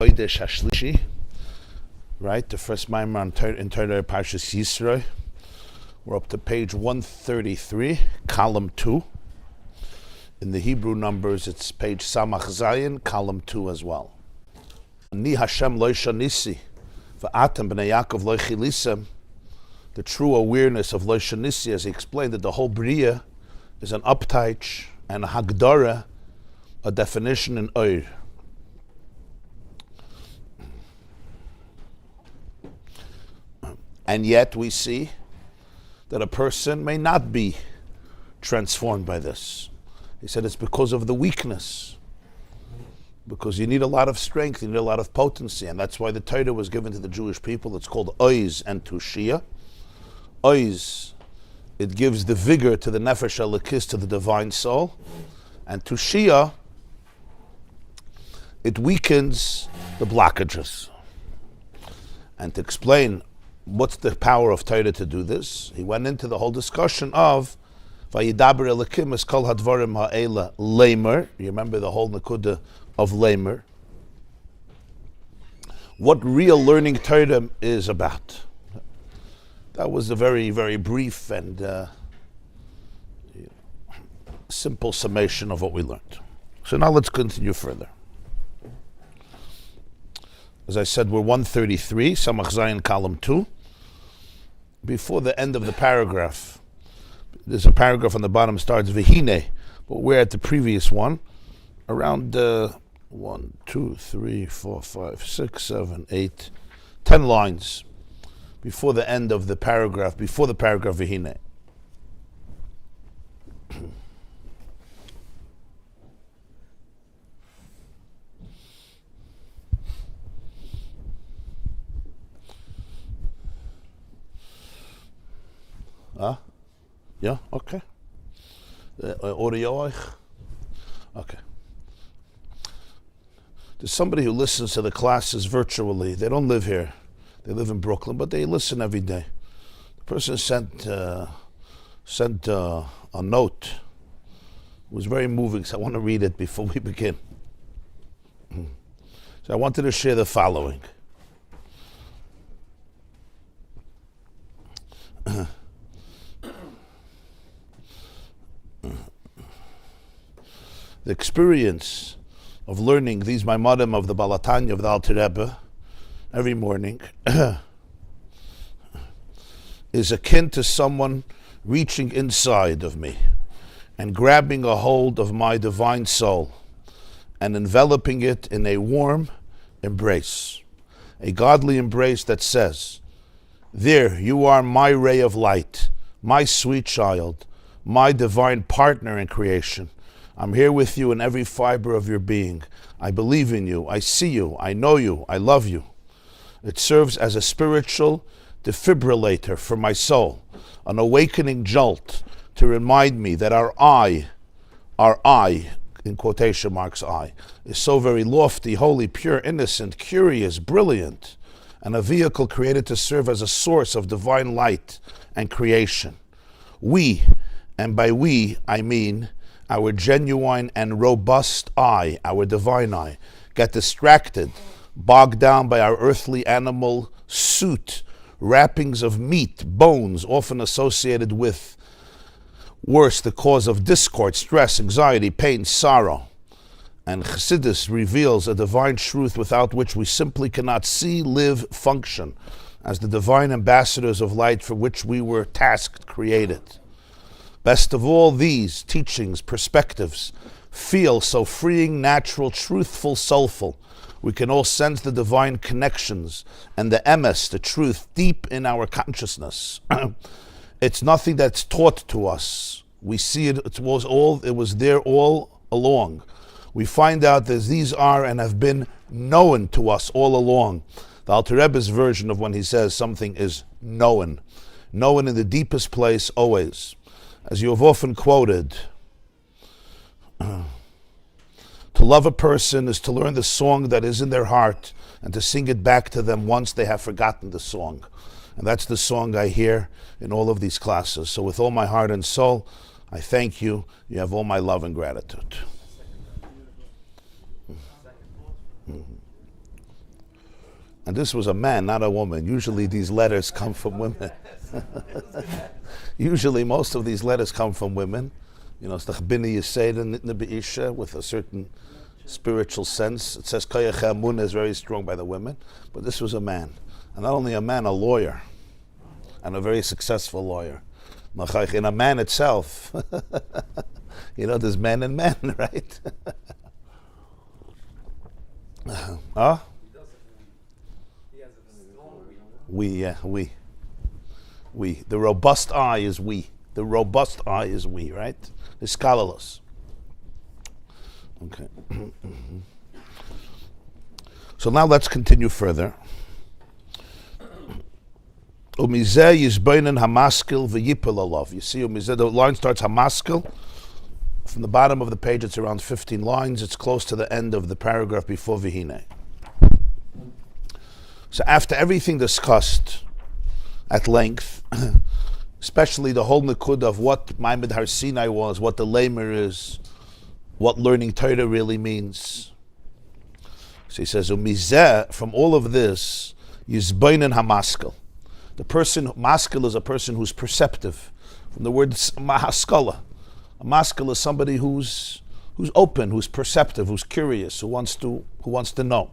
Bachodesh Hashlishi, right? The first Maimar in Torah Parshas Yisro. We're up to page 133, column 2. In the Hebrew numbers, it's page Samach Zayin, column 2 as well. Ni Hashem lo shanisi, v'atem b'nei Yaakov lo chilisem. The true awareness of lo shanisi, as he explained, that the whole Bria is an uptaich and a hagdara, a definition in Oir. And yet we see that a person may not be transformed by this. He said it's because of the weakness. Because you need a lot of strength, you need a lot of potency, and that's why the Torah was given to the Jewish people. It's called Oiz and Tushia. Oiz, it gives the vigor to the Nefesh Elokis, to the divine soul. And Tushia, it weakens the blockages. And to explain what's the power of Torah to do this, he went into the whole discussion of Vayidaber Elokim es kol hadvarim ha'ela leimer. You remember the whole nekuda of leimer. What real learning Torah is about. That was a very, very brief and simple summation of what we learned. So now let's continue further. As I said, we're 133, Samach Zayin, column 2. Before the end of the paragraph, there's a paragraph on the bottom starts Vihine, but we're at the previous one, around 1, 2, 3, 4, 5, 6, 7, 8, 10 lines before the end of the paragraph, before the paragraph Vihine. Yeah, okay. Audio. Okay. There's somebody who listens to the classes virtually. They don't live here. They live in Brooklyn, but they listen every day. The person sent a note. It was very moving, so I want to read it before we begin. So I wanted to share the following. The experience of learning these Maimarim of the Balatanya of the Alter Rebbe every morning is akin to someone reaching inside of me and grabbing a hold of my divine soul and enveloping it in a warm embrace, a godly embrace that says, "There, you are my ray of light, my sweet child, my divine partner in creation. I'm here with you in every fiber of your being. I believe in you. I see you. I know you. I love you." It serves as a spiritual defibrillator for my soul, an awakening jolt to remind me that our I, in quotation marks I, is so very lofty, holy, pure, innocent, curious, brilliant, and a vehicle created to serve as a source of divine light and creation. We, and by we I mean our genuine and robust I, our divine I, get distracted, bogged down by our earthly animal suit, wrappings of meat, bones, often associated with, worse, the cause of discord, stress, anxiety, pain, sorrow. And Chassidus reveals a divine truth without which we simply cannot see, live, function as the divine ambassadors of light for which we were tasked, created. Best of all, these teachings, perspectives, feel so freeing, natural, truthful, soulful. We can all sense the divine connections and the emes, the truth, deep in our consciousness. It's nothing that's taught to us. We see it, it was there all along. We find out that these are and have been known to us all along. The Alter Rebbe's version of when he says something is known. Known in the deepest place always. As you have often quoted, to love a person is to learn the song that is in their heart and to sing it back to them once they have forgotten the song. And that's the song I hear in all of these classes. So with all my heart and soul, I thank you. You have all my love and gratitude. And this was a man, not a woman. Usually these letters come from women. Usually most of these letters come from women. It's the Chabini Yiseda Nitna Be'isha with a certain spiritual sense. It says Koyach HaEmunah is very strong by the women. But this was a man. And not only a man, a lawyer. And a very successful lawyer. In a man itself. There's men and men, right? Huh? We. The robust I is we. The robust I is we, right? It's scholarless. Okay. So now let's continue further. Umizeh yizbeinen hamaskil v'yipel alav. You see, umizeh, the line starts hamaskil. From the bottom of the page, it's around 15 lines. It's close to the end of the paragraph before vihine. So after everything discussed at length, especially the whole nikud of what Maimed Har Sinai was, what the lamer is, what learning Torah really means. So he says, umizeh, from all of this, yizbeinen hamaskil. The person, maskil is a person who's perceptive. From the word mahaskala. A maskil is somebody who's open, who's perceptive, who's curious, who wants to know.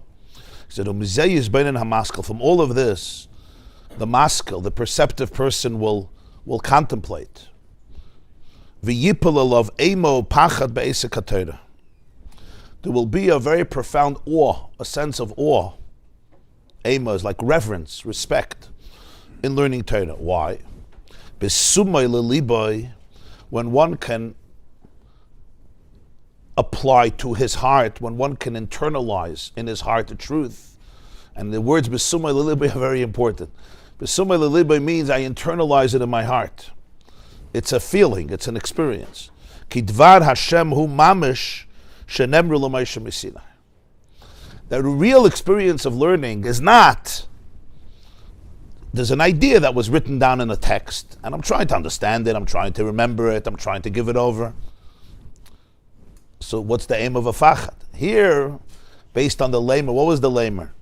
He said, from all of this, the maskil, the perceptive person will contemplate. There will be a very profound awe, a sense of awe. Ema is like reverence, respect in learning Torah. Why? When one can apply to his heart, when one can internalize in his heart the truth. And the words besumay lelibai are very important. Besumay lelibai means I internalize it in my heart. It's a feeling, it's an experience. Kidvar Hashem hu mamish shenemru l'Moshe Sinai. The real experience of learning is not, there's an idea that was written down in a text, and I'm trying to understand it, I'm trying to remember it, I'm trying to give it over. So what's the aim of a fachad? Here, based on the lamer, what was the lamer?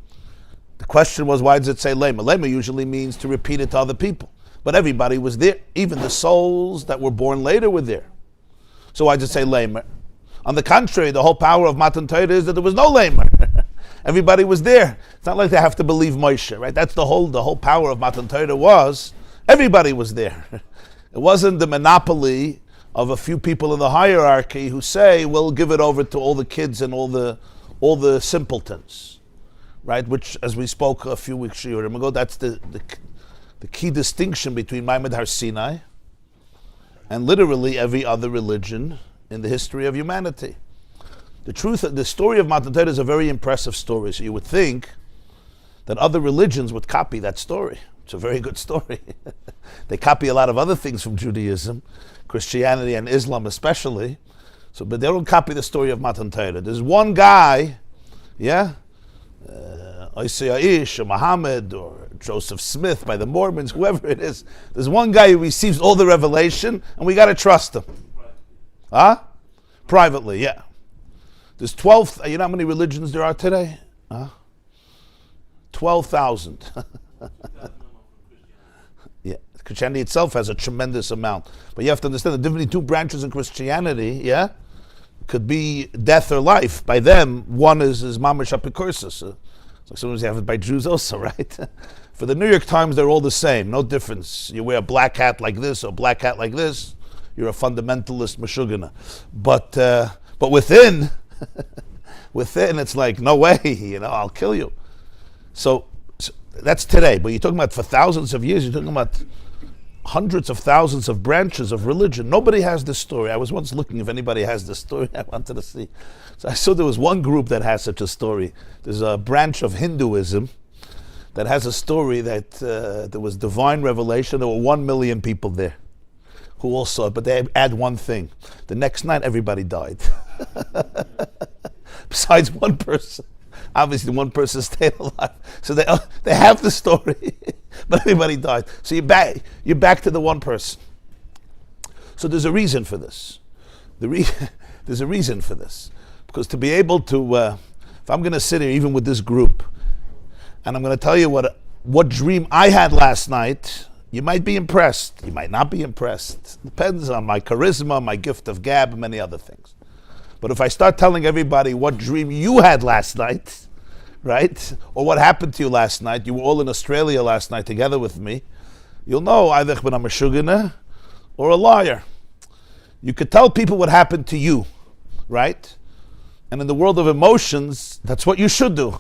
The question was, why does it say lamer? Lamer usually means to repeat it to other people. But everybody was there. Even the souls that were born later were there. So why does it say lamer? On the contrary, the whole power of Matan Torah is that there was no lamer. Everybody was there. It's not like they have to believe Moshe, right? That's the whole power of Matan Torah was, everybody was there. It wasn't the monopoly of a few people in the hierarchy who say, we'll give it over to all the kids and all the simpletons, right? Which, as we spoke a few weeks ago, that's the key distinction between Maimed Har Sinai and literally every other religion in the history of humanity. The story of Matan Torah is a very impressive story. So you would think that other religions would copy that story. It's a very good story. They copy a lot of other things from Judaism, Christianity and Islam especially. But they don't copy the story of Matan Torah. There's one guy, Isaiah Ish or Muhammad or Joseph Smith by the Mormons, whoever it is. There's one guy who receives all the revelation, and we got to trust him. Huh? Privately, yeah. There's 12, you know how many religions there are today? 12,000. Yeah, Christianity itself has a tremendous amount. But you have to understand the different two branches in Christianity, could be death or life. By them, one is mamash apikursus. So sometimes you have it by Jews also, right? For the New York Times, they're all the same, no difference. You wear a black hat like this or a black hat like this, you're a fundamentalist meshugana. But within, it's like, no way, I'll kill you. So that's today. But you're talking about for thousands of years, you're talking about hundreds of thousands of branches of religion. Nobody has this story. I was once looking if anybody has this story. I wanted to see. So I saw there was one group that has such a story. There's a branch of Hinduism that has a story that there was divine revelation. There were 1 million people there who all saw it, but they add one thing. The next night, everybody died. Besides one person. Obviously, one person stayed alive. So they have the story, but everybody died. So you're back to the one person. So there's a reason for this. There's a reason for this. Because to be able to, if I'm going to sit here, even with this group, And I'm going to tell you what dream I had last night. You might be impressed. You might not be impressed. Depends on my charisma, my gift of gab, and many other things. But if I start telling everybody what dream you had last night, right? Or what happened to you last night, you were all in Australia last night together with me, you'll know either I'm a shugana or a liar. You could tell people what happened to you, right? And in the world of emotions, that's what you should do.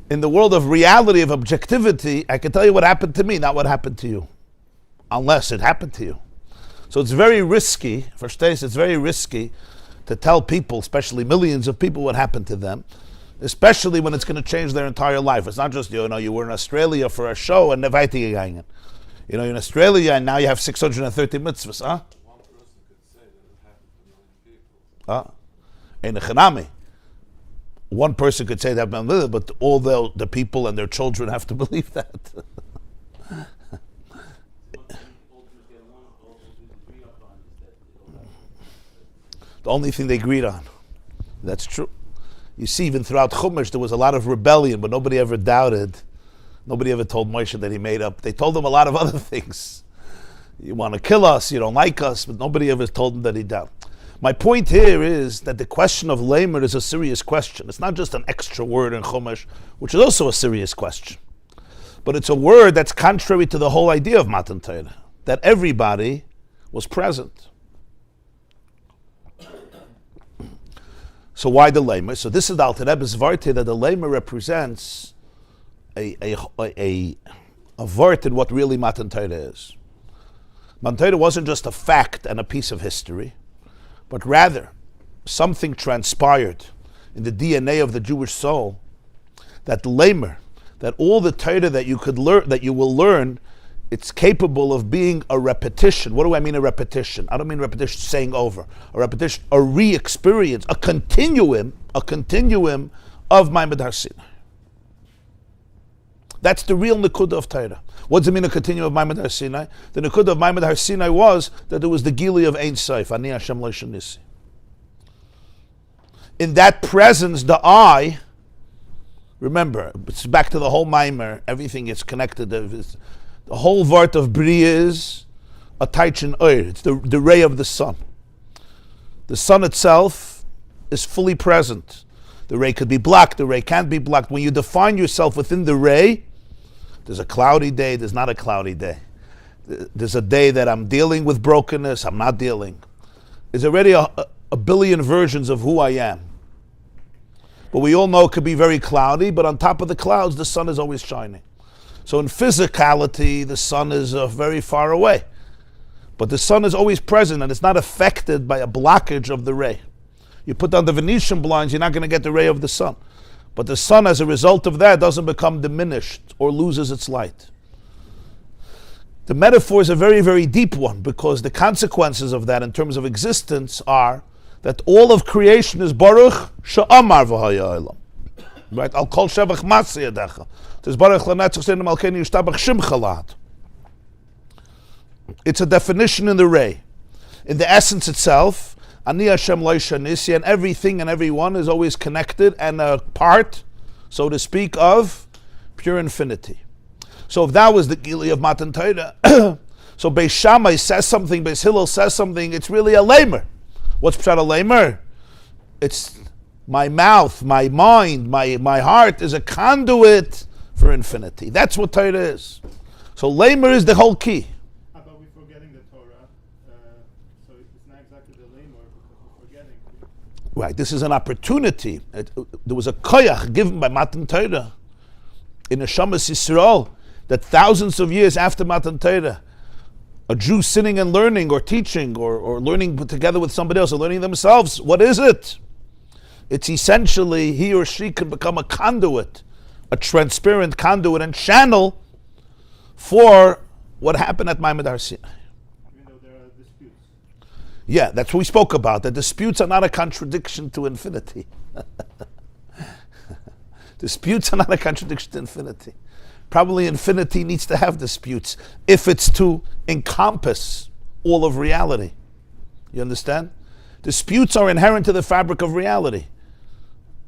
In the world of reality, of objectivity, I can tell you what happened to me, not what happened to you. Unless it happened to you. So it's very risky, verstehst, it's very risky to tell people, especially millions of people, what happened to them, especially when it's going to change their entire life. It's not just, you were in Australia for a show and weitergegangen. You're in Australia and now you have 630 mitzvahs, huh? One person could say that it happened to 9 people. One person could say that, but all the people and their children have to believe that. The only thing they agreed on. That's true. You see, even throughout Chumash, there was a lot of rebellion, but nobody ever doubted. Nobody ever told Moshe that he made up. They told him a lot of other things. You want to kill us, you don't like us, but nobody ever told him that he doubted. My point here is that the question of lamer is a serious question. It's not just an extra word in Chumash, which is also a serious question. But it's a word that's contrary to the whole idea of Matan Torah, that everybody was present. So why the lamer? So this is the Alter Rebbe's varte that the lamer represents a vort in what really Matan Torah is. Matan Torah wasn't just a fact and a piece of history, but rather something transpired in the DNA of the Jewish soul, that lamer, that all the Torah that you could learn, that you will learn, it's capable of being a repetition. What do I mean a repetition? I don't mean repetition saying over. A repetition, a re-experience, a continuum of Maimad Har Sinai. That's the real Nekudah of Torah. What does it mean, a continuum of Maimad Har Sinai? The Nekudah of Maimad Har Sinai was that there was the Gili of Ein Sof, Ani Hashem Lo Nissi. In that presence, the I, remember, it's back to the whole Maimer, everything is connected. The whole Vart of Bri is a Taichin Oir. It's the ray of the sun. The sun itself is fully present. The ray could be blocked, the ray can't be blocked. When you define yourself within the ray, there's a cloudy day, there's not a cloudy day. There's a day that I'm dealing with brokenness, I'm not dealing. There's already a billion versions of who I am. But we all know it could be very cloudy, but on top of the clouds, the sun is always shining. So in physicality, the sun is very far away. But the sun is always present and it's not affected by a blockage of the ray. You put down the Venetian blinds, you're not going to get the ray of the sun. But the sun, as a result of that, doesn't become diminished or loses its light. The metaphor is a very, very deep one, because the consequences of that in terms of existence are that all of creation is Baruch Sha'amar V'haya Olam. Right? Al Kol Shevach Matzi Yadecha. There's Baruch L'netzach Seinu Malkeinu Yishtabach Shimcha La'ad. It's a definition in the ray. In the essence itself, Ani Hashem Lo Nissi, and everything and everyone is always connected and a part, so to speak, of pure infinity. So if that was the Gili of Matan Torah, so Beis Shammai says something, Beis Hillel says something, it's really a lamer. What's Pshat a lamer? It's my mouth, my mind, my heart is a conduit for infinity. That's what Torah is. So lamer is the whole key. Right, this is an opportunity. There was a koyach given by Matan Torah in Neshamas Yisrael that thousands of years after Matan Torah, a Jew sitting and learning or teaching or learning together with somebody else or learning themselves, what is it? It's essentially he or she can become a conduit, a transparent conduit and channel for what happened at Maimad Har Sinai. Yeah, that's what we spoke about, that disputes are not a contradiction to infinity. Disputes are not a contradiction to infinity. Probably infinity needs to have disputes if it's to encompass all of reality. You understand? Disputes are inherent to the fabric of reality.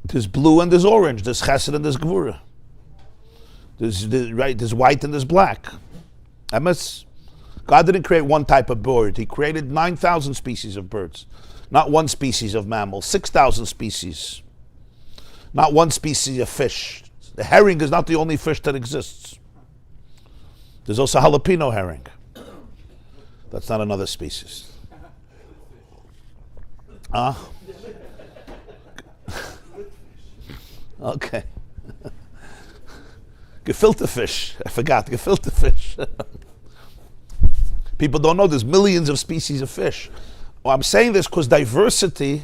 There's blue and there's orange, there's chesed and there's gvura. There's white and there's black. Emes. God didn't create one type of bird. He created 9,000 species of birds. Not one species of mammal. 6,000 species. Not one species of fish. The herring is not the only fish that exists. There's also jalapeno herring. That's not another species. Okay. Gefilte fish. I forgot. Gefilte fish. People don't know there's millions of species of fish. Well, I'm saying this because diversity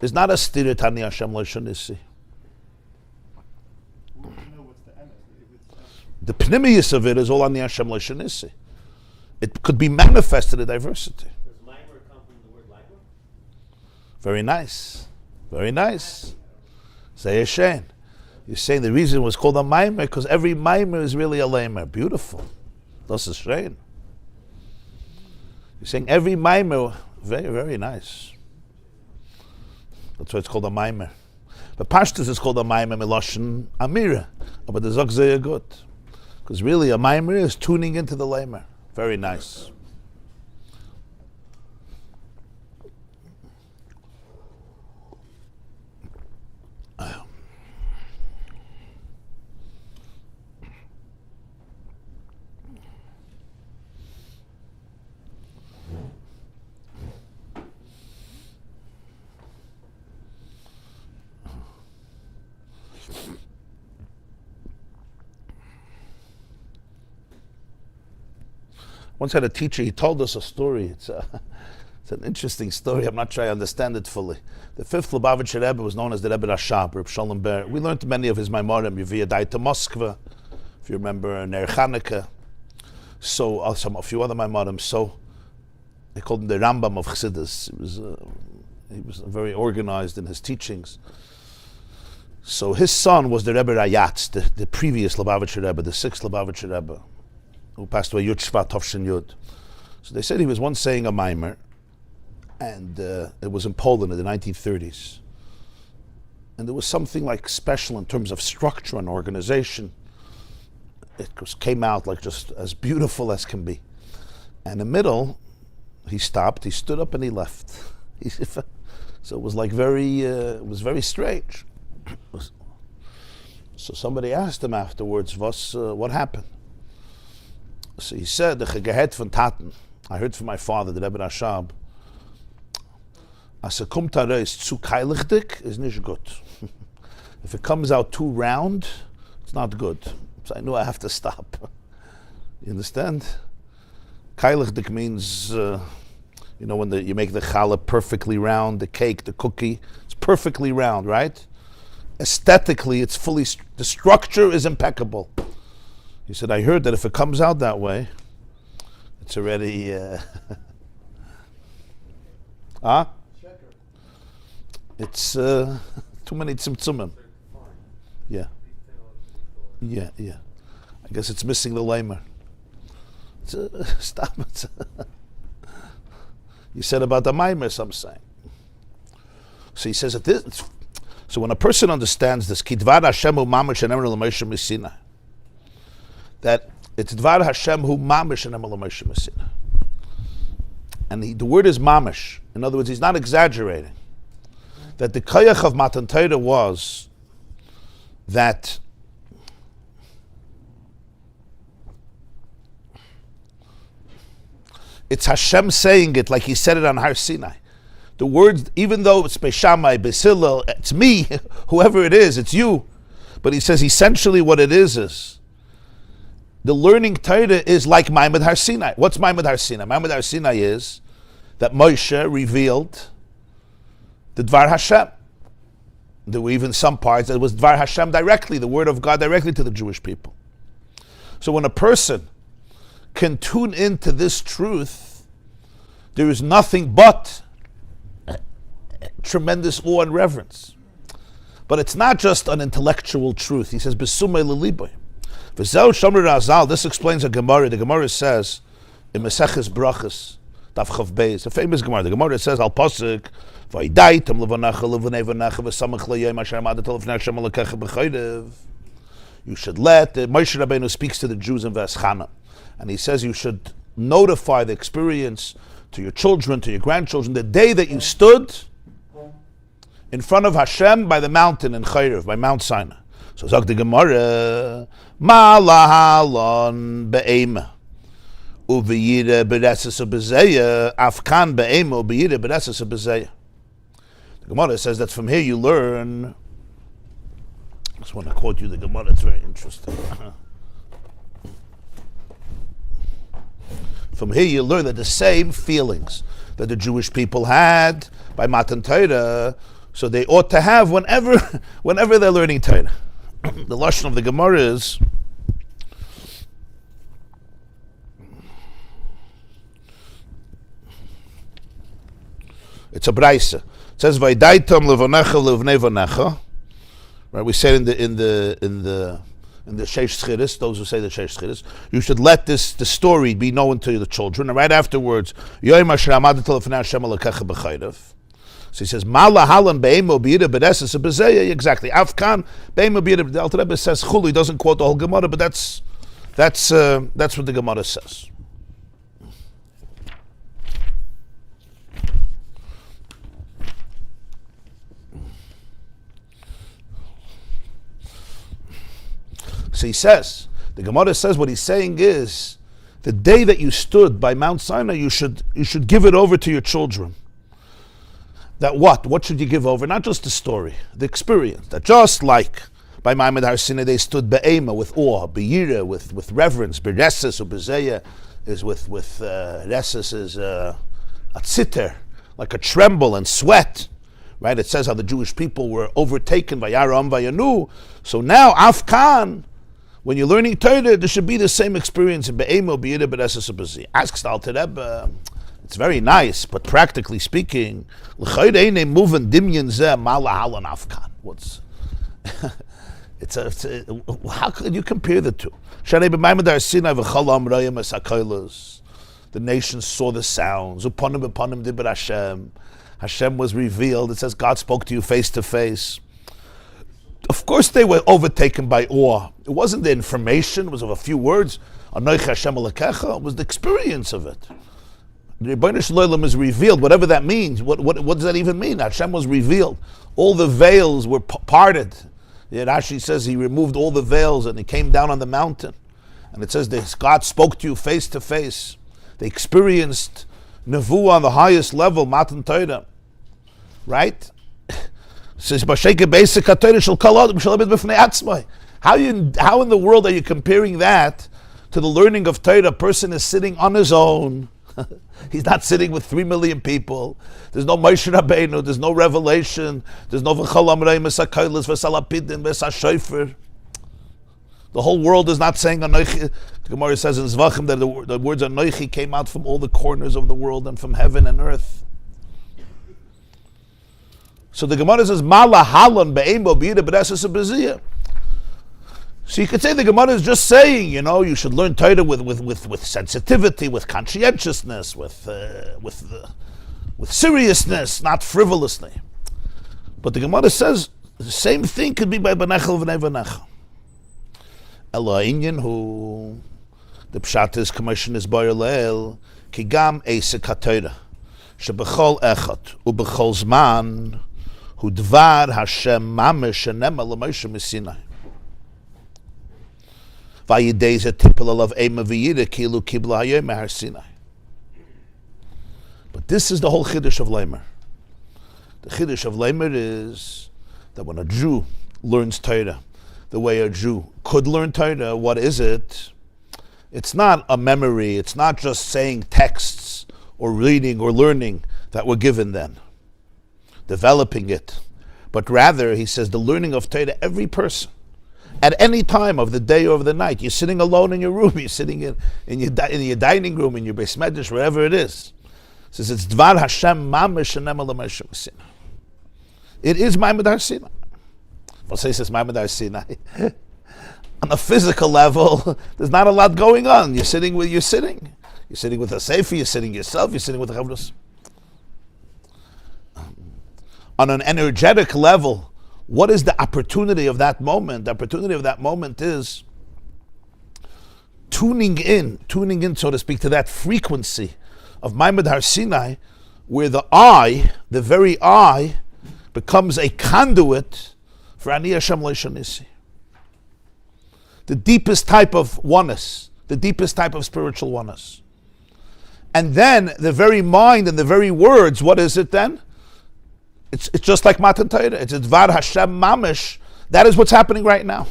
is not a stirat hani Hashem l'shonisi. The pnimius of it is all ani Hashem l'shonisi. It could be manifested in diversity. Does mimer come from the word mimer? Very nice. Very nice. Say a shame. You're saying the reason it was called a mimer because every mimer is really a lamer. Beautiful. Das ist schön. You're saying every mimer, very, very nice. That's why it's called a mimer. But Pashtus is called a mimer miloshen amira. But the zog sehr good. Because really a mimer is tuning into the lamer. Very nice. Once had a teacher, he told us a story. It's an interesting story. I'm not sure I understand it fully. The fifth Lubavitcher Rebbe was known as the Rebbe Rashab, Reb Shalom Ber. We learned many of his Maimorim. Yevia died to Moskva, if you remember, Ner Chanukah. So, a few other Maimorim. So, they called him the Rambam of Chassidus. He was very organized in his teachings. So his son was the Rebbe Rayatz, the previous Lubavitcher Rebbe, the sixth Lubavitcher Rebbe, who passed away Yud Shvat Tovshin Yud. So they said he was once saying a mimer, and it was in Poland in the 1930s. And there was something like special in terms of structure and organization. It came out like just as beautiful as can be. And in the middle, he stopped, he stood up and he left. So it was like it was very strange. So somebody asked him afterwards, what happened? So he said, I heard from my father, the Rebbe Rashab, as kommt heraus zu keiligdik is nicht gut. If it comes out too round, it's not good. So I knew I have to stop. You understand? Keiligdik means, when you make the challah perfectly round, the cake, the cookie, it's perfectly round, right? Aesthetically, it's the structure is impeccable. He said, I heard that if it comes out that way, it's already, it's too many tzimtzumim. Yeah. I guess it's missing the lamer. Stop it. You said about the mimer, some saying. So he says that this. So when a person understands this, Kidvar Hashem hu mamish and emer l'Moshe Messina, that it's Dvar Hashem hu mamish and emer l'Moshe Messina, and the word is mamish. In other words, he's not exaggerating. That the koyach of Matan Torah was that it's Hashem saying it like He said it on Har Sinai. The words, even though it's Beishamai, Beisilil, it's me, whoever it is, it's you. But he says essentially what it is the learning Torah is like Ma'amad Har Sinai. What's Ma'amad Har Sinai? Ma'amad Har Sinai is that Moshe revealed the Dvar Hashem. There were even some parts that it was Dvar Hashem directly, the word of God directly to the Jewish people. So when a person can tune into this truth, there is nothing but tremendous awe and reverence. But it's not just an intellectual truth. He says, Besumay leliboy. V'zeu shomer razal. This explains a Gemara. The Gemara says, in Meseches Brachas, Daf Chav Beis, a famous Gemara. The Gemara says, Al Pasuk, V'idaitem levonacha levonei vonacha v'samach le'yom asher amadet lefnei Hashem alakecha b'chodev. You should let, Moshe Rabbeinu speaks to the Jews in Vaschana, and he says you should notify the experience to your children, to your grandchildren, the day that you stood in front of Hashem by the mountain in Chayrev, by Mount Sinai. So Zog the Gemara, Ma lahalon be'ema, uviyire bereses ubezeya, afkan be'ema, uviyire bereses ubezeya. The Gemara says that from here you learn. I just want to quote you the Gemara, it's very interesting. From here you learn that the same feelings that the Jewish people had by Matan Torah, so they ought to have whenever they're learning Torah. The lashon of the Gemara is, it's a brayse. It says Vaydaitam levonecha levnei vonecha. Right, we said in the Sheish Schiris, those who say the Sheish Schiris, you should let the story be known to the children. And right afterwards, Yoim Asher Amadet Lefnei Hashem Elokecha B'chayrev. So he says, Mala halan be'emo b'yira b'deses b'zeya. Exactly. Afkan be'emo b'yira. The Alter Rebbe says Chulu. He doesn't quote the whole Gemara, but that's what the Gemara says. So he says, the Gemara says what he's saying is, the day that you stood by Mount Sinai, you should give it over to your children. That what? What should you give over? Not just the story, the experience. That just like by Ma'amad Har Sinai they stood be'ema, with awe, be'yira, with reverence, be'reses or be'zeya, is with reses is a tziter, like a tremble and sweat. Right? It says how the Jewish people were overtaken by Yaram Vayanu. So now, Afkan, when you're learning Torah, there should be the same experience in be'emo, be'yira, be'reses or be'zeya. Asks the Alter Rebbe, it's very nice, but practically speaking, what's how could you compare the two? The nations saw the sounds. Hashem was revealed. It says God spoke to you face to face. Of course they were overtaken by awe. It wasn't the information, it was of a few words. It was the experience of it. The Rebbeinu Shalom is revealed, whatever that means. What does that even mean? Hashem was revealed. All the veils were parted. Rashi says he removed all the veils and he came down on the mountain. And it says that God spoke to you face to face. They experienced Nevuah on the highest level, Matan Torah. Right? It says, how in the world are you comparing that to the learning of Torah? A person is sitting on his own. He's not sitting with 3 million people. There's no Moshe Rabbeinu. There's no revelation. There's no V'chol Amrei Mesakaylis V'Salapidin V'Sashofer. The whole world is not saying Anoichi. The Gemara says in Zvachim that the words Anoichi came out from all the corners of the world and from heaven and earth. So the Gemara says Mala Halon Be'emo B'Yida B'Reses B'Ziyah. So you could say the Gemara is just saying, you should learn Torah with sensitivity, with conscientiousness, with seriousness, not frivolously. But the Gemara says the same thing could be by Banechel v'nei Vanecha. Elo Inyan who the Pshat is commission is Boyer Leil ki gam Eisek HaTorah shebechol echad ubechol zman hu dvar Hashem mamish shenema l'Moshe Misinai. But this is the whole Chiddush of Leimer. The Chiddush of Leimer is that when a Jew learns Torah the way a Jew could learn Torah, what is it? It's not a memory, it's not just saying texts or reading or learning that were given then, developing it, but rather, he says, the learning of Torah, every person, at any time of the day or of the night, you're sitting alone in your room, you're sitting in your dining room, in your Beis Medrash, wherever it is. It says it's Dvar Hashem Mamish Shenema L'Moshe Sinai. It is Ma'amad Har Sinai. Well, say it's Ma'amad Har Sinai. On a physical level, there's not a lot going on. You're sitting with a sefer, you're sitting yourself, you're sitting with the chavros. On an energetic level, What is the opportunity of that moment? The opportunity of that moment is tuning in, so to speak, to that frequency of Maimad Har Sinai, where the I, the very I, becomes a conduit for Ani Hashem Leishanisi. The deepest type of oneness, the deepest type of spiritual oneness. And then the very mind and the very words, what is it then? It's just like Matan Torah. It's Dvar Hashem Mamish. That is what's happening right now.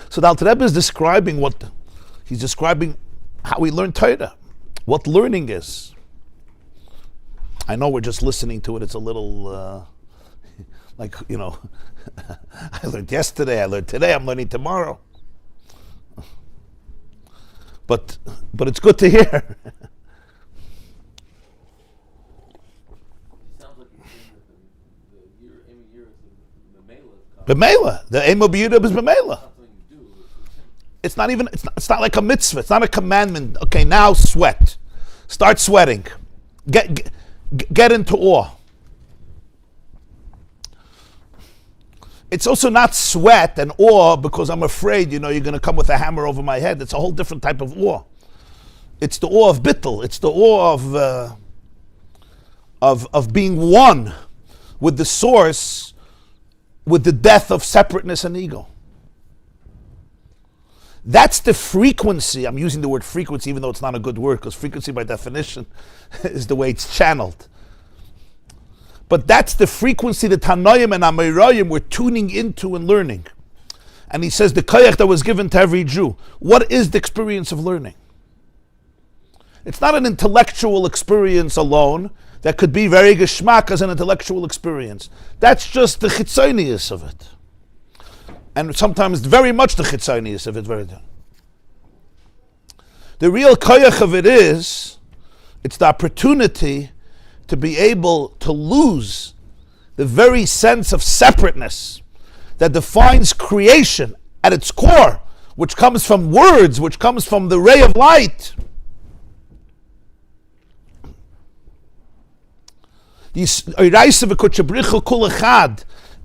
So the Alter Rebbe is describing he's describing how we learn Torah, what learning is. I know we're just listening to it. It's a little like, I learned yesterday, I learned today, I'm learning tomorrow. But it's good to hear. B'meila. The aim of B'yudah is b'meila. It's not even. It's not like a mitzvah. It's not a commandment. Okay, now sweat. Start sweating. Get into awe. It's also not sweat and awe because I'm afraid, you're going to come with a hammer over my head. It's a whole different type of awe. It's the awe of bittul. It's the awe of being one with the source, with the death of separateness and ego. That's the frequency. I'm using the word frequency even though it's not a good word, because frequency by definition is the way it's channeled. But that's the frequency that Tanoim and Amirayim were tuning into and learning. And he says the koyach that was given to every Jew. What is the experience of learning? It's not an intellectual experience alone that could be very geschmack as an intellectual experience. That's just the chitzonius of it. And sometimes very much the chitzonius of it. The real koyach of it is, it's the opportunity to be able to lose the very sense of separateness that defines creation at its core, which comes from words, which comes from the ray of light.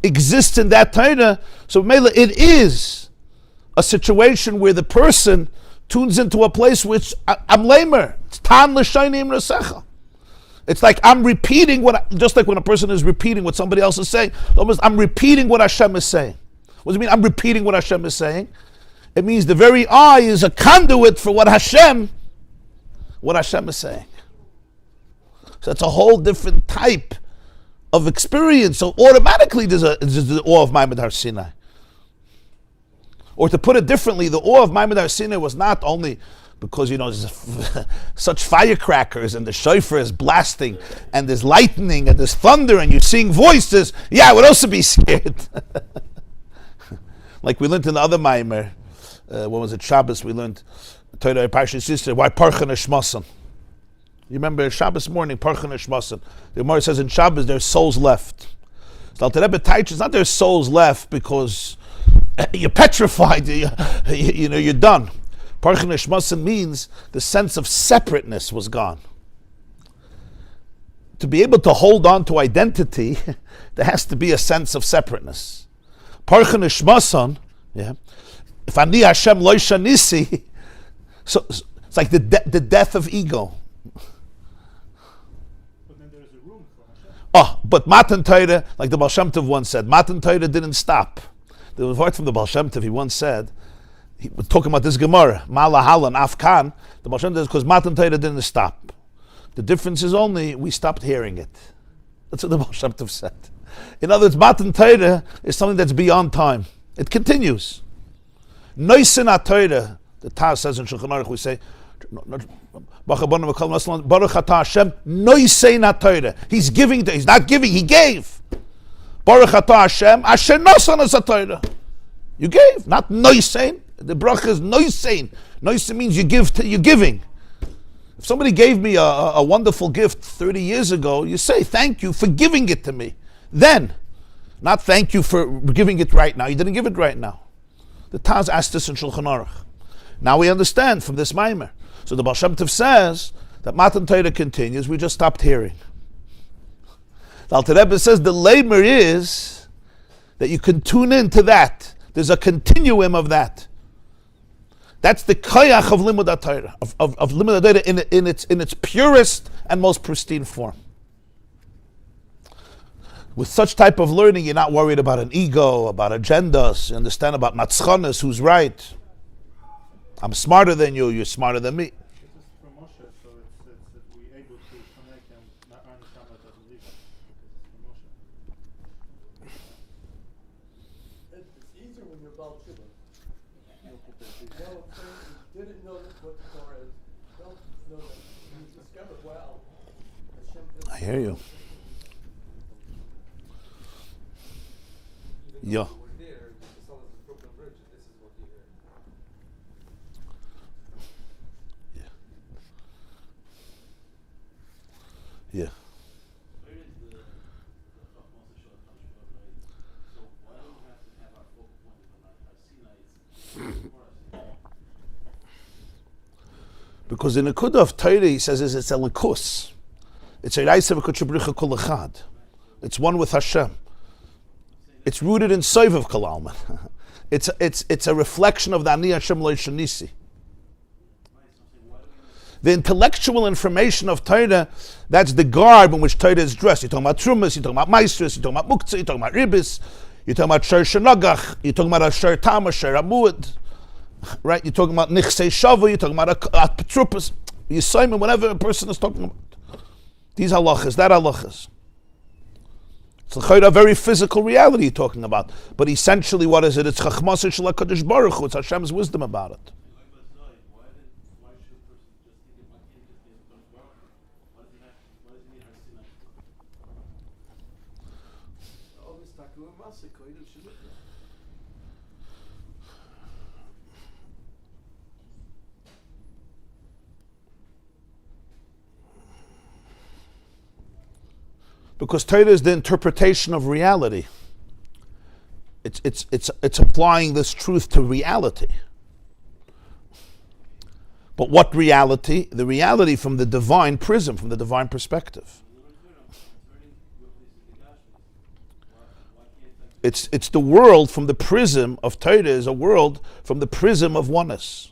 Exists in that Torah, so Mela, it is a situation where the person tunes into a place which I'm lamer. It's tan l'shaynim rasecha. It's like I'm repeating just like when a person is repeating what somebody else is saying. Almost, I'm repeating what Hashem is saying. What does it mean? I'm repeating what Hashem is saying. It means the very I is a conduit for what Hashem is saying. So it's a whole different type of experience. So automatically there's the awe of Maimad Har Sinai. Or to put it differently, the awe of Maimad Har Sinai was not only because, there's such firecrackers and the shofar is blasting and there's lightning and there's thunder and you're seeing voices. Yeah, I would also be scared. Like we learned in the other Maimer, when was it Shabbos, we learned Torah Parshas Yisrael, why Parchan Shmasan. You remember Shabbos morning, Parchan Shmasan. The Gemara says in Shabbos there's souls left. So Alter Rebbe teaches not there's souls left because you're petrified, you're done. Parchan Shmasan means the sense of separateness was gone. To be able to hold on to identity, there has to be a sense of separateness. Parchan Shmasan, if Ani Hashem Lo Shanisi, so it's like the death of ego. But Matan Torah, like the Baal Shem Tov once said, Matan Torah didn't stop. There was a word from the Baal Shem Tov, he once said, he was talking about this Gemara, Mala Halan Afkan, the Baal Shem Tov says, because Matan Torah didn't stop. The difference is only we stopped hearing it. That's what the Baal Shem Tov said. In other words, Matan Torah is something that's beyond time. It continues. Noisin HaTorah, the Taz says in Shulchan Aruch, we say, Baruch Atah Hashem Noisein HaTorah. He's giving, he's not giving, he gave. Baruch Atah Hashem Asher Nosan as HaTorah. You gave, not Noisein. The bracha is Noisein. Noisein means you're giving. If somebody gave me a wonderful gift 30 years ago, you say thank you for giving it to me. Then, not thank you for giving it right now. You didn't give it right now. The Taz asked this in Shulchan Aruch. Now we understand from this Maimer. So the Baal Shem Tov says that Matan Torah continues, we just stopped hearing. The Alter Rebbe says the lamer is that you can tune into that. There's a continuum of that. That's the koyach of limud HaTorah, of limud HaTorah in its purest and most pristine form. With such type of learning, you're not worried about an ego, about agendas. You understand about matzchonis, who's right. I'm smarter than you, you're smarter than me. This is from Moshe, so it's that we're able to connect and not understand what doesn't leave us. Because it's from Moshe. It's easier when you're Baal Tshuva. You know what I'm saying? You didn't know what the Torah is. You don't know that. You discover, wow. Hashem is I hear you. Yeah. We're there, the sun is a broken bridge, and this is what you hear. Yeah. Where is the Chachmas Shal HaKadosh Baruch Hu, right? So why do we have to have our focal point on our Sinai? Because in the Kudah of Torah, he says it's a likus. It's a Reisa v'Kodesh B'richa Kol Echad. It's one with Hashem. It's rooted in Soiv of Kol Alman. It's a reflection of the Ani Hashem Lo Yishanisi. The intellectual information of Torah, that's the garb in which Torah is dressed. You're talking about Trumas, you're talking about Maestros, you're talking about Muktzah, you're talking about Ribis, you're talking about Sher Shenagach, you're talking about Asher Tam, Asher Amuad, right? You're talking about Nichsei Shavu, you're talking about Petrupas, Yisayim, whatever a person is talking about. These halachas, that halachas. It's a very physical reality you're talking about. But essentially, what is it? It's Chachmas Shel HaKadosh Baruch Hu. It's Hashem's wisdom about it. Because Torah is the interpretation of reality. It's applying this truth to reality. But what reality? The reality from the divine prism, from the divine perspective. It's the world from the prism of Torah is a world from the prism of oneness.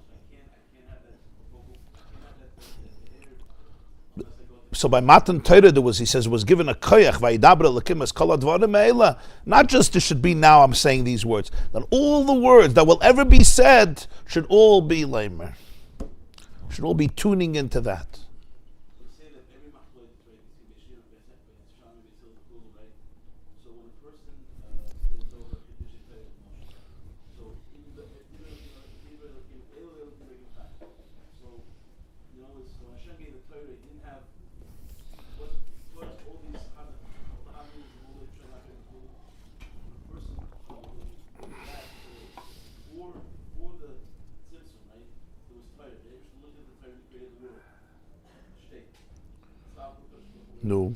So by Matan Torah there was, he says, was given a koyach vayidabra l'kim es kol hadvarim ha'ela. Not just it should be now I'm saying these words. That all the words that will ever be said should all be lamer. Should all be tuning into that. No.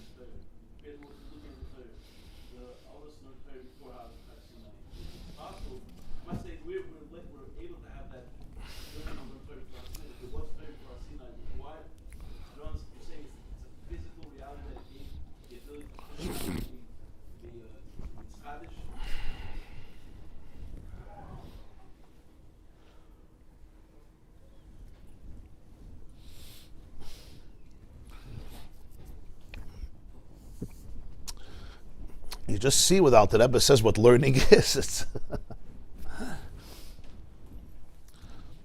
You just see without the Rebbe says what learning is.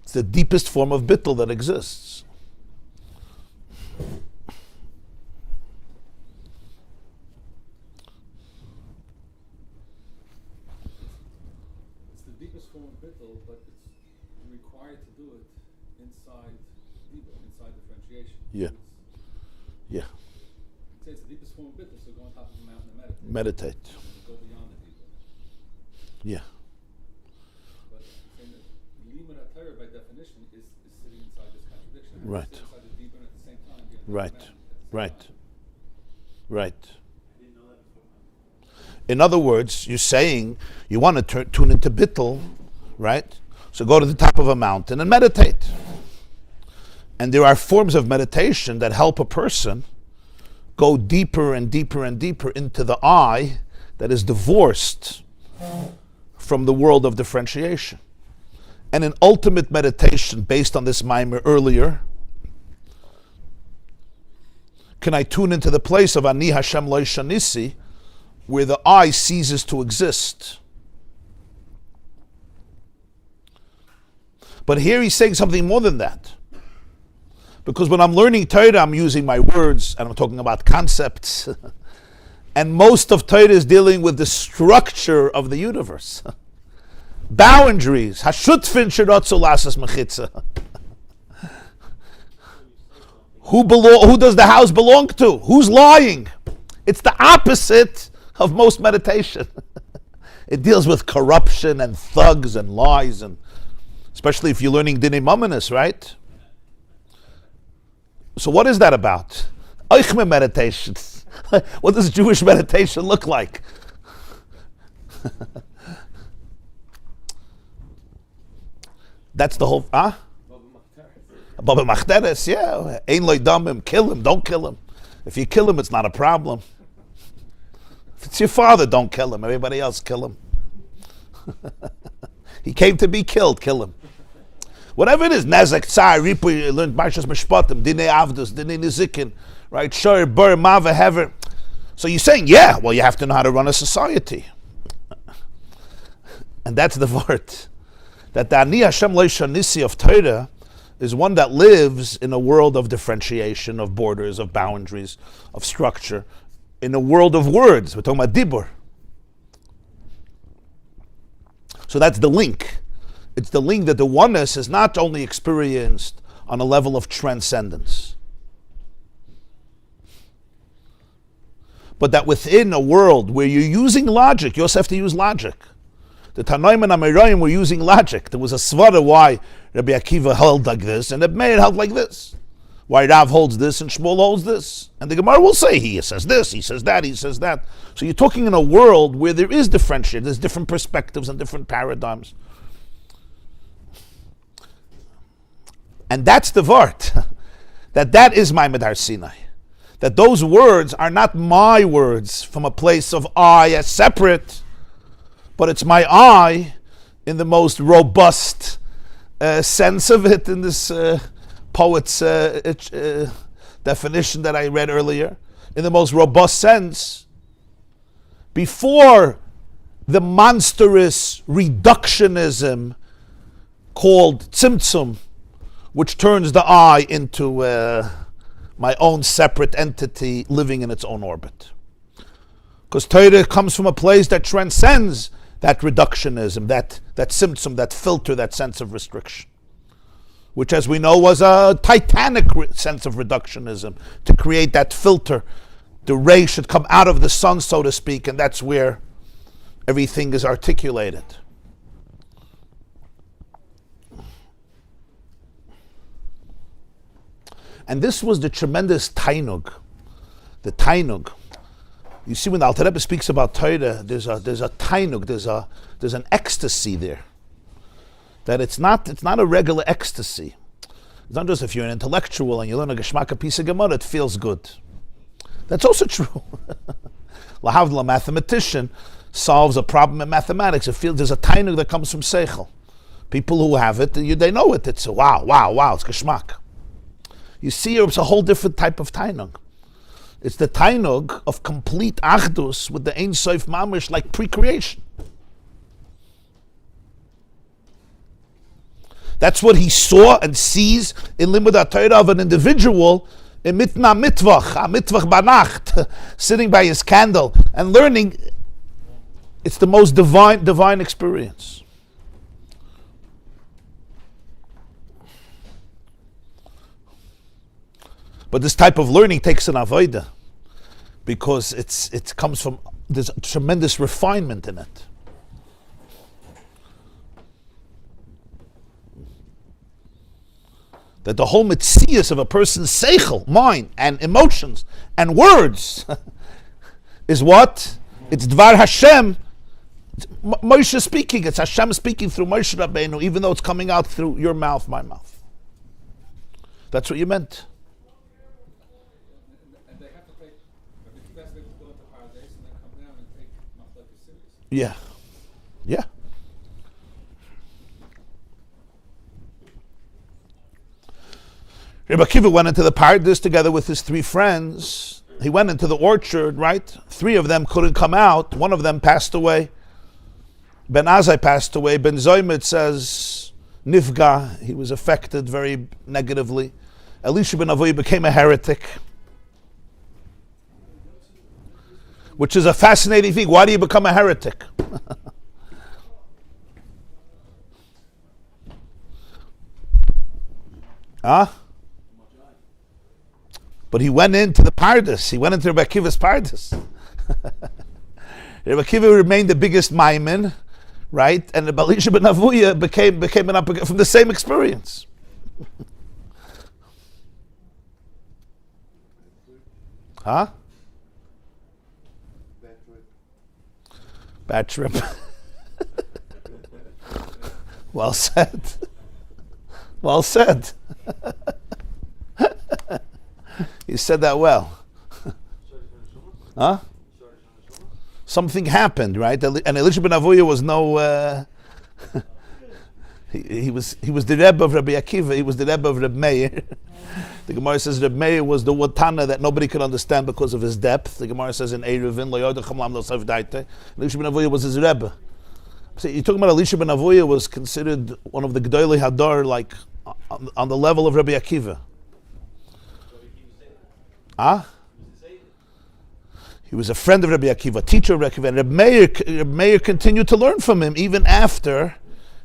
It's the deepest form of bittul that exists. It's the deepest form of bittul, but it's required to do it inside differentiation. Yeah. Yeah. It's the deepest form of bittul, so go on top of the mountain and meditate. Meditate. Go beyond the deeper. Yeah. But saying that limud HaTorah by definition is sitting inside this contradiction. Right. Sit inside the deeper and at the same time be on the Right. mountain at the same Right. time. Right. In other words, you're saying you want to tune into bittul, right? So go to the top of a mountain and meditate. And there are forms of meditation that help a person go deeper and deeper and deeper into the I that is divorced from the world of differentiation. And in ultimate meditation, based on this mimer earlier, can I tune into the place of Ani Hashem Lo Shanisi, where the I ceases to exist. But here he's saying something more than that. Because when I'm learning Torah, I'm using my words, and I'm talking about concepts. And most of Torah is dealing with the structure of the universe. Boundaries. Hashutfin shirotzu lasas mechitza. Who does the house belong to? Who's lying? It's the opposite of most meditation. It deals with corruption and thugs and lies, and especially if you're learning Dinei Mamonos, right? So what is that about? Eichme meditation. What does Jewish meditation look like? That's the whole, Baba Machteres, yeah. Ein loy damim, kill him, don't kill him. If you kill him, it's not a problem. If it's your father, don't kill him. Everybody else, kill him. He came to be killed, kill him. Whatever it is, Nezek, Tsar, Ripu, you learned Marshas Mishpatim, Dinei Avdus, Dinei Nizikin, right? Shor, Bur, Mava, Hever. So you're saying, yeah, well, you have to know how to run a society. And that's the word. That the Ani Hashem Lo Shanisi of Torah is one that lives in a world of differentiation, of borders, of boundaries, of structure, in a world of words. We're talking about dibur. So that's the link. It's the link that the oneness is not only experienced on a level of transcendence, but that within a world where you're using logic, you also have to use logic. The Tanoim and Amirayim were using logic. There was a svara why Rabbi Akiva held like this, and the Meir held like this. Why Rav holds this and Shmuel holds this. And the Gemara will say, he says this, he says that, he says that. So you're talking in a world where there is differentiation, there's different perspectives and different paradigms. And that's the vart. that is my Medar Sinai. That those words are not my words from a place of I as separate, but it's my I in the most robust sense of it, in this poet's definition that I read earlier, in the most robust sense, before the monstrous reductionism called tzimtzum, which turns the I into my own separate entity living in its own orbit. Because Torah comes from a place that transcends that reductionism, that symptom, that filter, that sense of restriction, which, as we know, was a titanic sense of reductionism, to create that filter. The ray should come out of the sun, so to speak, and that's where everything is articulated. And this was the tremendous tainug. The tainug. You see, when the Alter Rebbe speaks about Torah, there's a tainug, there's an ecstasy there. That it's not a regular ecstasy. It's not just if you're an intellectual and you learn a geschmack piece of Gemara, it feels good. That's also true. Lahavdil, a mathematician, solves a problem in mathematics. It feels there's a tainug that comes from seichel. People who have it, they know it. It's a wow, it's geschmack. You see, it's a whole different type of tainug. It's the tainug of complete achdus with the Ein Sof Mamish, like pre-creation. That's what he saw and sees in Limud HaTorah of an individual in mitna mitvach, a mitvach banacht, sitting by his candle and learning. It's the most divine experience. But this type of learning takes an avodah, because it comes from, there's a tremendous refinement in it. That the whole mitzias of a person's seichel, mind, and emotions, and words, is what? It's Dvar Hashem. It's Moshe speaking. It's Hashem speaking through Moshe Rabbeinu, even though it's coming out through your mouth, my mouth. That's what you meant. Yeah. Yeah. Rabbi Akiva went into the paradise together with his 3 friends. He went into the orchard, right? 3 of them couldn't come out. 1 of them passed away. Ben Azai passed away. Ben Zoymet says, Nifga, he was affected very negatively. Elisha ben Avoy became a heretic. Which is a fascinating thing. Why do you become a heretic? Huh? But he went into the paradise. He went into Rabbi Akiva's paradise. Rabbi Akiva remained the biggest maimon, right? And the Elisha ben Avuya became an from the same experience. Huh? Bad trip. Well said. Well said. You said that well. Huh? Something happened, right? And Elisha ben Avuya was no. He was the Rebbe of Rabbi Akiva. He was the Rebbe of Reb Meir. The Gemara says Reb Meir was the Watana that nobody could understand because of his depth. The Gemara says in Eruvin, Lo Yodach Hamlam Lo Saf Daite. Elisha ben Avuya was his Rebbe. So you're talking about Elisha ben Avuya was considered one of the Gedolei Hadar, like on the level of Rabbi Akiva. Huh? He was a friend of Rabbi Akiva, teacher of Rabbi Akiva, and Reb Meir continued to learn from him even after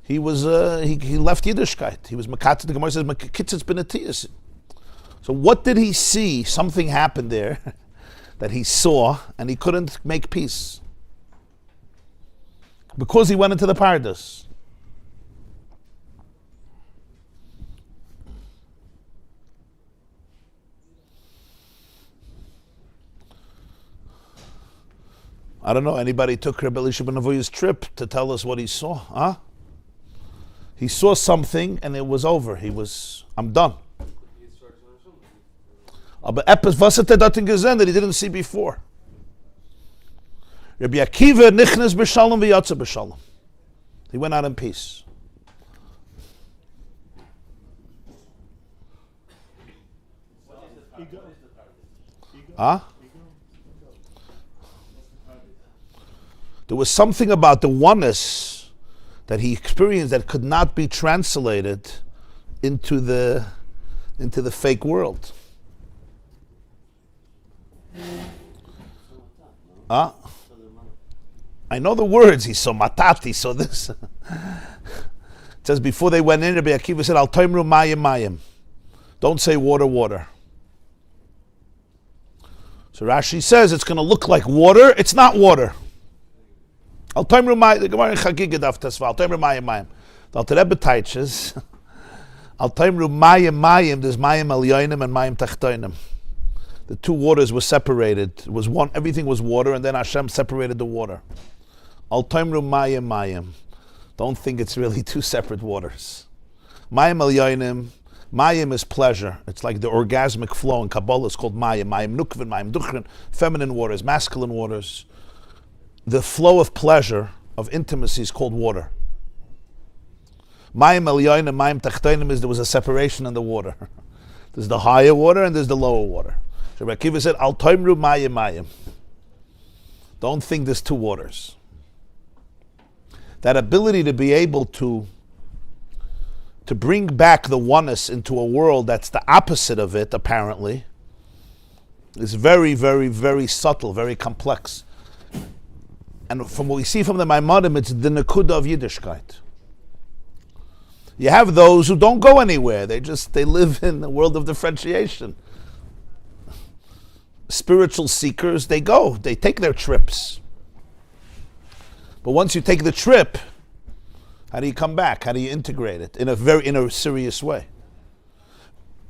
he was he left Yiddishkeit. He was Makat. The Gemara says Makitzitz Benatiyas. So what did he see? Something happened there that he saw, and he couldn't make peace because he went into the paradise. I don't know, anybody took Rabbi Elisha ben Avuya's trip to tell us what he saw, huh? He saw something and it was over. I'm done. Aber etwas, was hat dort gesehen that he didn't see before? Rabbi Akiva nichnas b'shalom v'yatza b'shalom. He went out in peace. Huh? There was something about the oneness that he experienced that could not be translated into the fake world. Huh? I know the words. He saw matat, he saw this. It says before they went in, Rabbi Akiva said, Al toimru mayim mayim. Don't say water, water. So Rashi says it's going to look like water. It's not water. Al toimru mayim. The Gemara in Chagiga daf tesva. Al toimru mayim mayim. The Alter Rebbe teaches, Al toimru mayim mayim. There's mayim elyonim and mayim tachtonim. The 2 waters were separated. It was one. Everything was water, and then Hashem separated the water. Al toimru mayim mayim. Don't think it's really 2 separate waters. Mayim elyonim. Mayim is pleasure. It's like the orgasmic flow in Kabbalah is called mayim. Mayim nukvin, mayim duchrin. Feminine waters, masculine waters. The flow of pleasure, of intimacy, is called water. Mayim elyonim, mayim tachtonim is there was a separation in the water. There's the higher water and there's the lower water. So Rabbi Akiva said, Al toimru mayim mayim. Don't think there's 2 waters. That ability to be able to bring back the oneness into a world that's the opposite of it, apparently, is very, very, very subtle, very complex. And from what we see from the Maimonim, it's the Nekuda of Yiddishkeit. You have those who don't go anywhere. They live in the world of differentiation. Spiritual seekers, they take their trips. But once you take the trip, how do you come back? How do you integrate it in a serious way?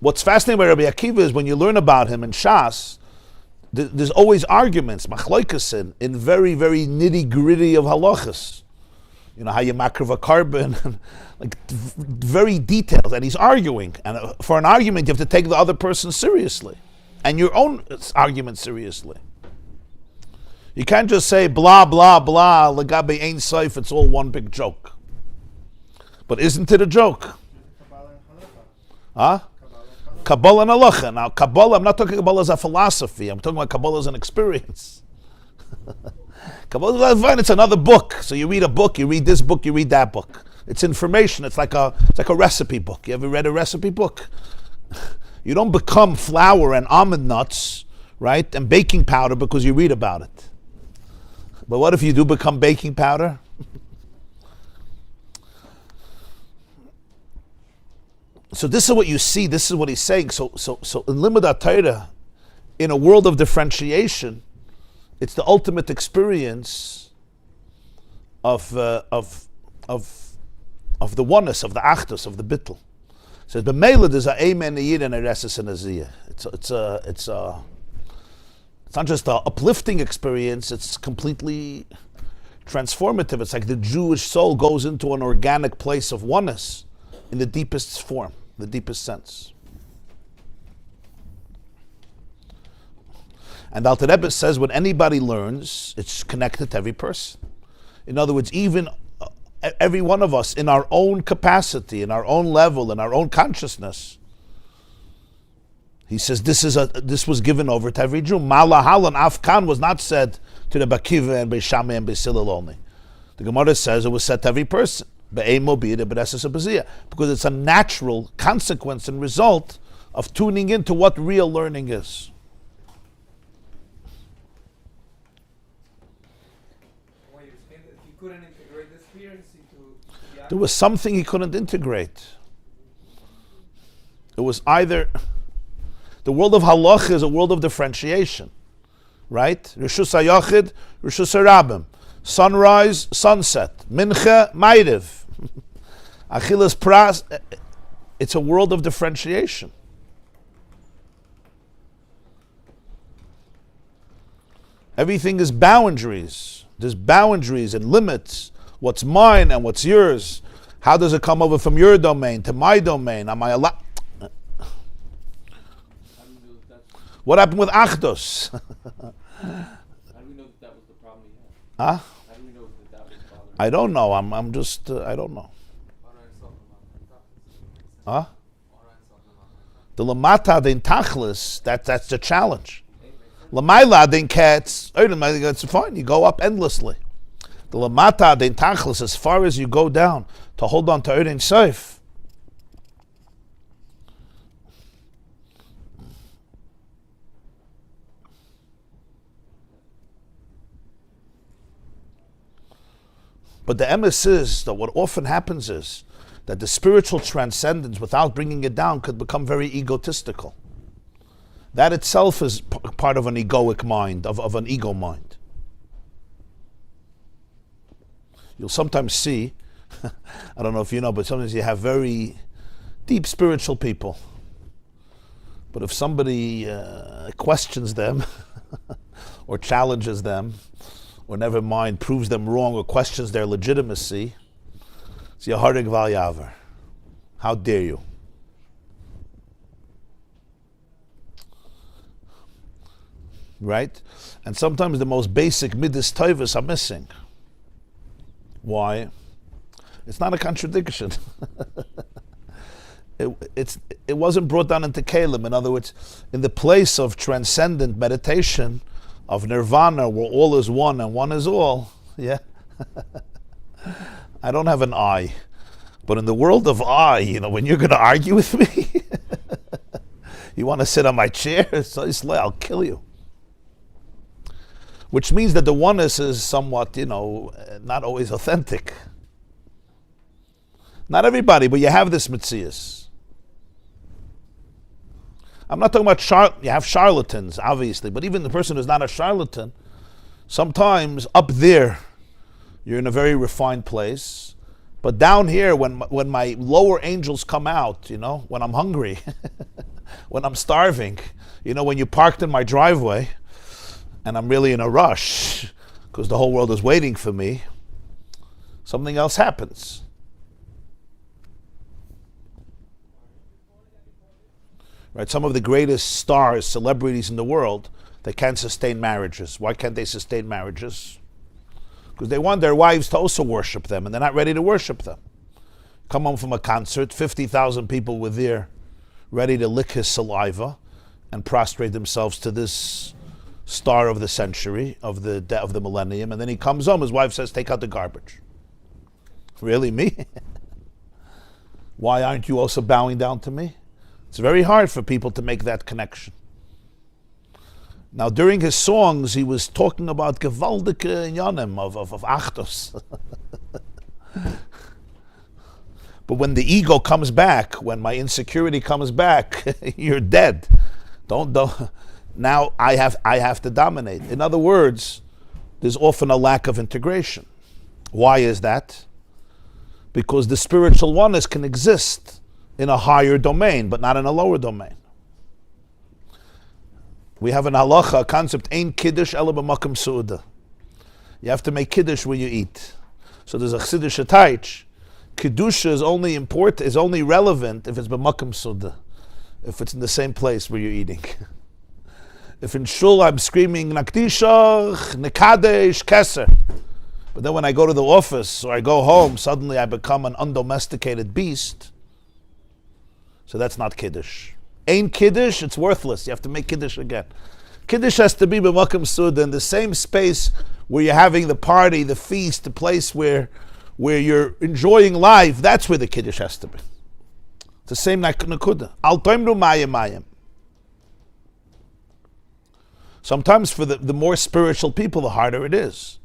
What's fascinating about Rabbi Akiva is when you learn about him in Shas, there's always arguments, machloikasin, in very, very nitty-gritty of halachas. You know, how you makriv a carbon, like very detailed, and he's arguing. And for an argument, you have to take the other person seriously, and your own argument seriously. You can't just say blah, blah, blah, legabe ein soif, it's all one big joke. But isn't it a joke? Kabbalah and Halacha. Huh? Kabbalah and Halacha. Kabbalah and halacha. Now, Kabbalah, I'm not talking Kabbalah as a philosophy. I'm talking about Kabbalah as an experience. Kabbalah, fine, it's another book. So you read a book, you read this book, you read that book. It's information. It's like a recipe book. You ever read a recipe book? You don't become flour and almond nuts, right, and baking powder because you read about it. But what if you do become baking powder? So this is what you see. This is what he's saying. So in Limud Torah, in a world of differentiation, it's the ultimate experience of the oneness, of the achdus, of the bittul. So the Mela there's a amen, a yid, and a reses and a ziyah. It's not just an uplifting experience. It's completely transformative. It's like the Jewish soul goes into an organic place of oneness in the deepest form, the deepest sense. And Alter Rebbe says when anybody learns, it's connected to every person. In other words, even every one of us in our own capacity, in our own level, in our own consciousness, he says this was given over to every Jew. Malahal and Afkan was not said to the Bakiva and Beishameh and Beisilil only. The Gemara says it was said to every person. Because it's a natural consequence and result of tuning into what real learning is. Well, you're saying that he couldn't integrate the experience into the There was something he couldn't integrate. It was either the world of halach is a world of differentiation, right? Rishus HaYachid, Rishus HaRabim, sunrise, sunset, mincha, ma'ariv, achilas pras. It's a world of differentiation. Everything is boundaries. There's boundaries and limits. What's mine and what's yours? How does it come over from your domain to my domain? Am I allowed? What happened with Achdus? How do we know that was the problem he had? Huh? How do we know that was bothering him? I don't know. I'm just, I don't know. Huh? The Lamata din Tachlis, that's the challenge. Lamaila din Katz, it's fine, you go up endlessly. The Lamata din Tachlis, as far as you go down to hold on to Erin Seif, but the emes is that what often happens is that the spiritual transcendence, without bringing it down, could become very egotistical. That itself is part of an egoic mind, of an ego mind. You'll sometimes see, I don't know if you know, but sometimes you have very deep spiritual people. But if somebody questions them or challenges them, or never mind, proves them wrong or questions their legitimacy, it's Yaharig Val Yavar. How dare you? Right? And sometimes the most basic midas tovas are missing. Why? It's not a contradiction. It wasn't brought down into Kalim. In other words, in the place of transcendent meditation, of nirvana, where all is one and one is all, yeah. I don't have an I, but in the world of I, when you're going to argue with me, you want to sit on my chair, so I'll kill you. Which means that the oneness is somewhat, not always authentic. Not everybody, but you have this mitzias. I'm not talking about you have charlatans, obviously, but even the person who's not a charlatan, sometimes up there, you're in a very refined place. But down here, when my lower angels come out, when I'm hungry, when I'm starving, when you parked in my driveway, and I'm really in a rush, because the whole world is waiting for me, something else happens. Right, some of the greatest stars, celebrities in the world, They can't sustain marriages. Why can't they sustain marriages? Because they want their wives to also worship them, and they're not ready to worship them. Come home from a concert, 50,000 people were there, ready to lick his saliva and prostrate themselves to this star of the century, of the millennium, and then he comes home, his wife says, take out the garbage. Really, me? Why aren't you also bowing down to me? It's very hard for people to make that connection. Now, during his songs, he was talking about gewaltige Inyanim, of Achtos. But when the ego comes back, when my insecurity comes back, you're dead. Don't. Now I have to dominate. In other words, there's often a lack of integration. Why is that? Because the spiritual oneness can exist in a higher domain, but not in a lower domain. We have an halacha, a concept, ein kiddush ela b'makom su'uda. You have to make kiddush when you eat. So there's a chsiddush ataych. Kiddush is only relevant if it's b'makom su'uda, if it's in the same place where you're eating. If in shul I'm screaming nakdishach, nekadesh, keser, but then when I go to the office or I go home, suddenly I become an undomesticated beast. So that's not kiddush. Ain't kiddush, it's worthless. You have to make kiddush again. Kiddush has to be b'makom suda, in the same space where you're having the party, the feast, the place where you're enjoying life. That's where the kiddush has to be. It's the same nakuda. Al toimru mayim. Sometimes for the more spiritual people, the harder it is,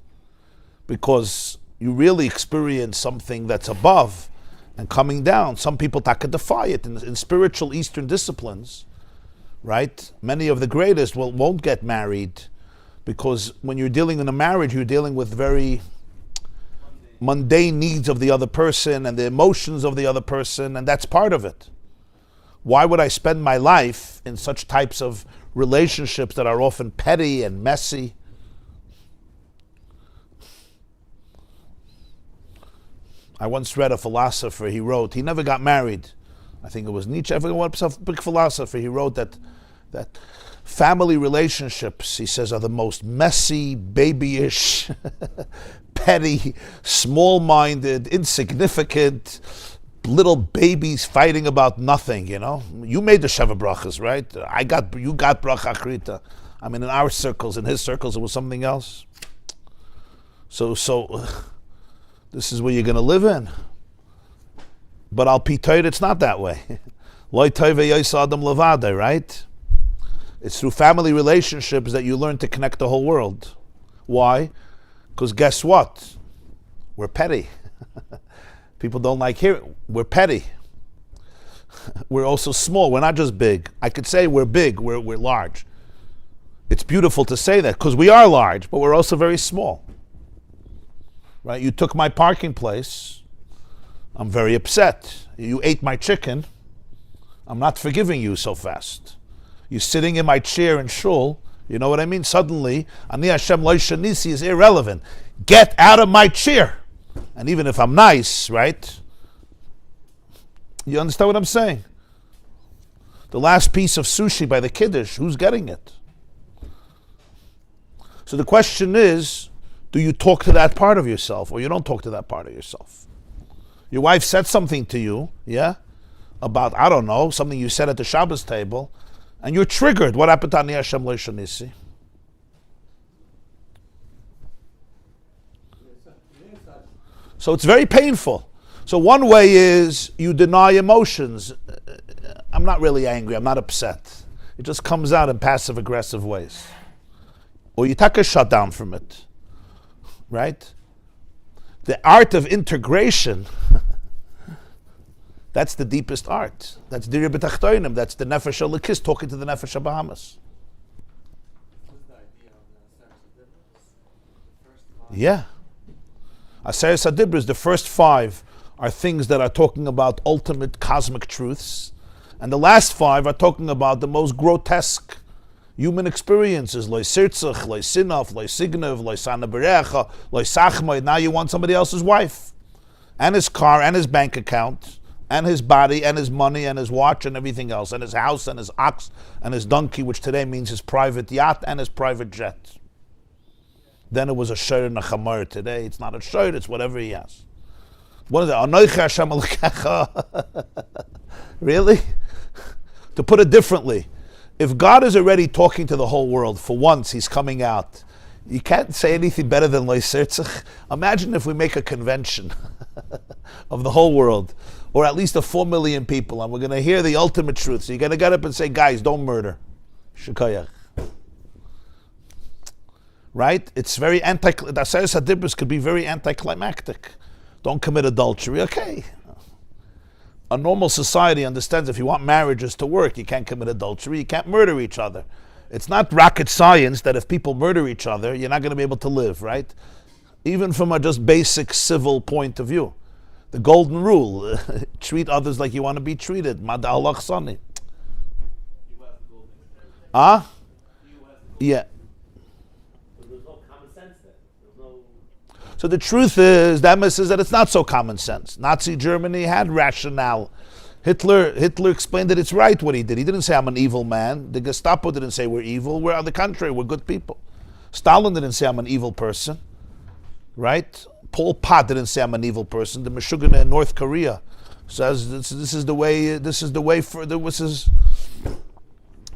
because you really experience something that's above and coming down. Some people defy it in spiritual Eastern disciplines, right? Many of the greatest won't get married, because when you're dealing in a marriage, you're dealing with very mundane needs of the other person and the emotions of the other person, and that's part of it. Why would I spend my life in such types of relationships that are often petty and messy? I once read a philosopher, he wrote, he never got married. I think it was Nietzsche, a big philosopher. He wrote that family relationships, he says, are the most messy, babyish, petty, small-minded, insignificant, little babies fighting about nothing, you know? You made the Sheva Brachas, right? You got Bracha Achrita. I mean, in our circles, in his circles, it was something else. So this is where you're going to live in. But al pi Torah, it's not that way. Lo tov yos adam levade, right? It's through family relationships that you learn to connect the whole world. Why? Because guess what? We're petty. People don't like hearing it. We're petty. We're also small. We're not just big. I could say we're big, we're large. It's beautiful to say that, because we are large, but we're also very small. Right? You took my parking place. I'm very upset. You ate my chicken. I'm not forgiving you so fast. You're sitting in my chair in shul. You know what I mean? Suddenly, Ani Hashem Lo Shanisi is irrelevant. Get out of my chair. And even if I'm nice, right? You understand what I'm saying? The last piece of sushi by the Kiddush, who's getting it? So the question is, do you talk to that part of yourself, or you don't talk to that part of yourself? Your wife said something to you, yeah? About, I don't know, something you said at the Shabbos table, and you're triggered. What happened to Ani Hashem Lo Shanisi? So it's very painful. So one way is you deny emotions. I'm not really angry, I'm not upset. It just comes out in passive aggressive ways. Or you take a shutdown from it. Right? The art of integration, that's the deepest art. That's Dirya B'Tachtoinim, that's the Nefesh HaLekis talking to the Nefesh HaBahamas. Yeah. Aseret Sadibras, the first 5 are things that are talking about ultimate cosmic truths, and the last 5 are talking about the most grotesque human experiences. Lo sirtzach, lo sinaf, lo signev, lo sana berecha, lo sachmai. Now you want somebody else's wife, and his car, and his bank account, and his body and his money and his watch and everything else, and his house and his ox and his donkey, which today means his private yacht and his private jet. Then it was a shor and a chamor. Today it's not a shor, it's whatever he has. What is it? Anochi Hashem Elokecha. Really? To put it differently, if God is already talking to the whole world, for once he's coming out, you can't say anything better than Lo Sirtzach. Imagine if we make a convention of the whole world, or at least of 4 million people, and we're going to hear the ultimate truth. So you're going to get up and say, guys, don't murder. Shekayach. Right? It's very the Aseret HaDibros could be very anticlimactic. Don't commit adultery. Okay. A normal society understands if you want marriages to work, you can't commit adultery, you can't murder each other. It's not rocket science that if people murder each other, you're not going to be able to live, right? Even from a just basic civil point of view. The golden rule, treat others like you want to be treated. Mada Allah Sani. Ah? Yeah. There's no common sense there. There's no... So the truth is, that says that it's not so common sense. Nazi Germany had rationale. Hitler explained that it's right what he did. He didn't say, I'm an evil man. The Gestapo didn't say we're evil. We're on the contrary, we're good people. Stalin didn't say I'm an evil person. Right? Pol Pot didn't say I'm an evil person. The Meshuggah in North Korea says this is the way for this is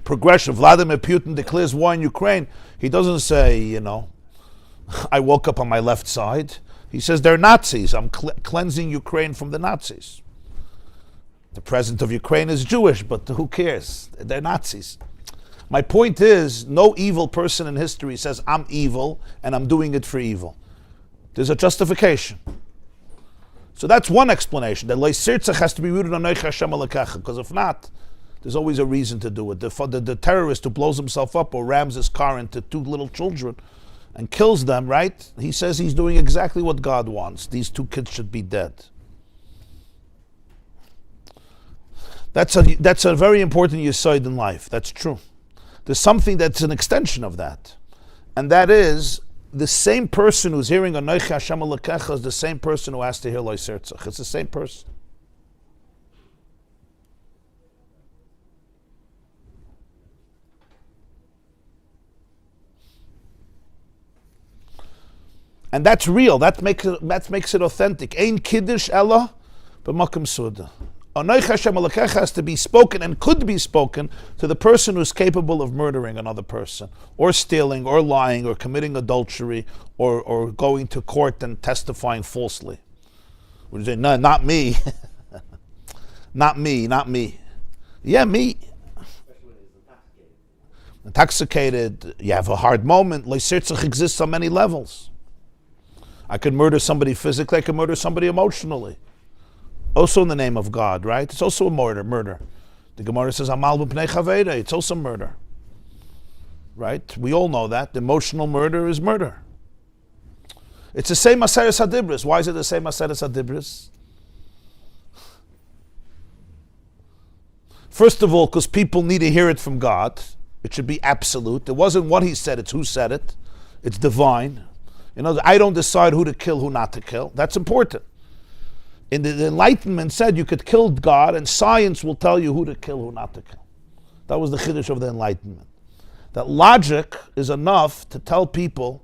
progression. Vladimir Putin declares war in Ukraine. He doesn't say, I woke up on my left side. He says they're Nazis. I'm cleansing Ukraine from the Nazis. The president of Ukraine is Jewish, but who cares? They're Nazis. My point is, no evil person in history says, I'm evil and I'm doing it for evil. There's a justification. So that's one explanation, that Lo Sirtzach has to be rooted on Anochi Hashem Elokecha, because if not, there's always a reason to do it. The terrorist who blows himself up or rams his car into 2 little children and kills them, right? He says he's doing exactly what God wants. These 2 kids should be dead. That's a very important yesod in life. That's true. There's something that's an extension of that. And that is, the same person who's hearing Anochi Hashem Elokecha is the same person who has to hear Lo Sirtzach. It's the same person. And that's real. That makes it authentic. Ein kiddush ella b'makom suda. Anochi Hashem Elokecha has to be spoken and could be spoken to the person who's capable of murdering another person, or stealing, or lying, or committing adultery, or going to court and testifying falsely. Would you say, no, not me. Not me. Yeah, me. Intoxicated, you have a hard moment. Lo Sirtzach exists on many levels. I could murder somebody physically, I could murder somebody emotionally. Also in the name of God, right? It's also a murder. The Gemara says, Amal b'pnei chaveda, it's also murder. Right? We all know that. Emotional murder is murder. It's the same Aseret HaDibros. Why is it the same Aseret HaDibros? First of all, because people need to hear it from God. It should be absolute. It wasn't what he said, it's who said it. It's divine. I don't decide who to kill, who not to kill. That's important. In the Enlightenment said you could kill God and science will tell you who to kill, who not to kill. That was the chiddush of the Enlightenment. That logic is enough to tell people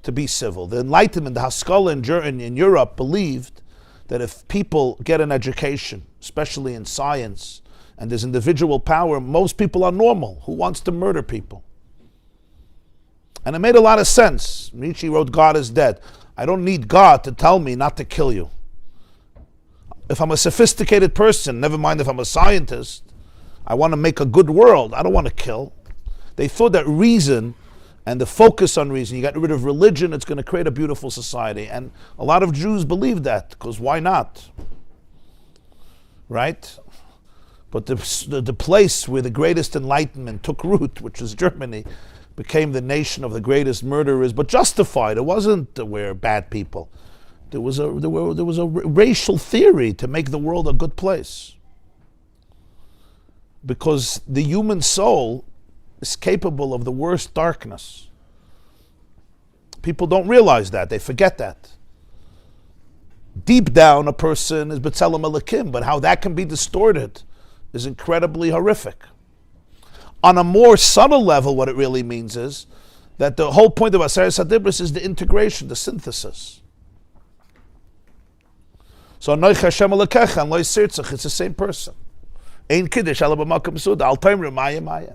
to be civil. The Enlightenment, the Haskalah in Europe believed that if people get an education, especially in science, and there's individual power, most people are normal. Who wants to murder people? And it made a lot of sense. Nietzsche wrote, God is dead. I don't need God to tell me not to kill you. If I'm a sophisticated person, never mind if I'm a scientist, I want to make a good world. I don't want to kill. They thought that reason and the focus on reason, you get rid of religion, it's going to create a beautiful society. And a lot of Jews believe that, because why not? Right? But the place where the greatest enlightenment took root, which is Germany, became the nation of the greatest murderers, but justified. It wasn't where bad people. There was a racial theory to make the world a good place. Because the human soul is capable of the worst darkness. People don't realize that. They forget that. deep down a person is B'Tselem Elokim, but how that can be distorted is incredibly horrific. On a more subtle level, what it really means is that the whole point of Aseret Hadibros is the integration, the synthesis. So Noich Hashem Elokecha and Lo Yisirtzach, it's the same person. Ein Kiddush Ela B'Makom Suda, Al Taimru Maya Maya.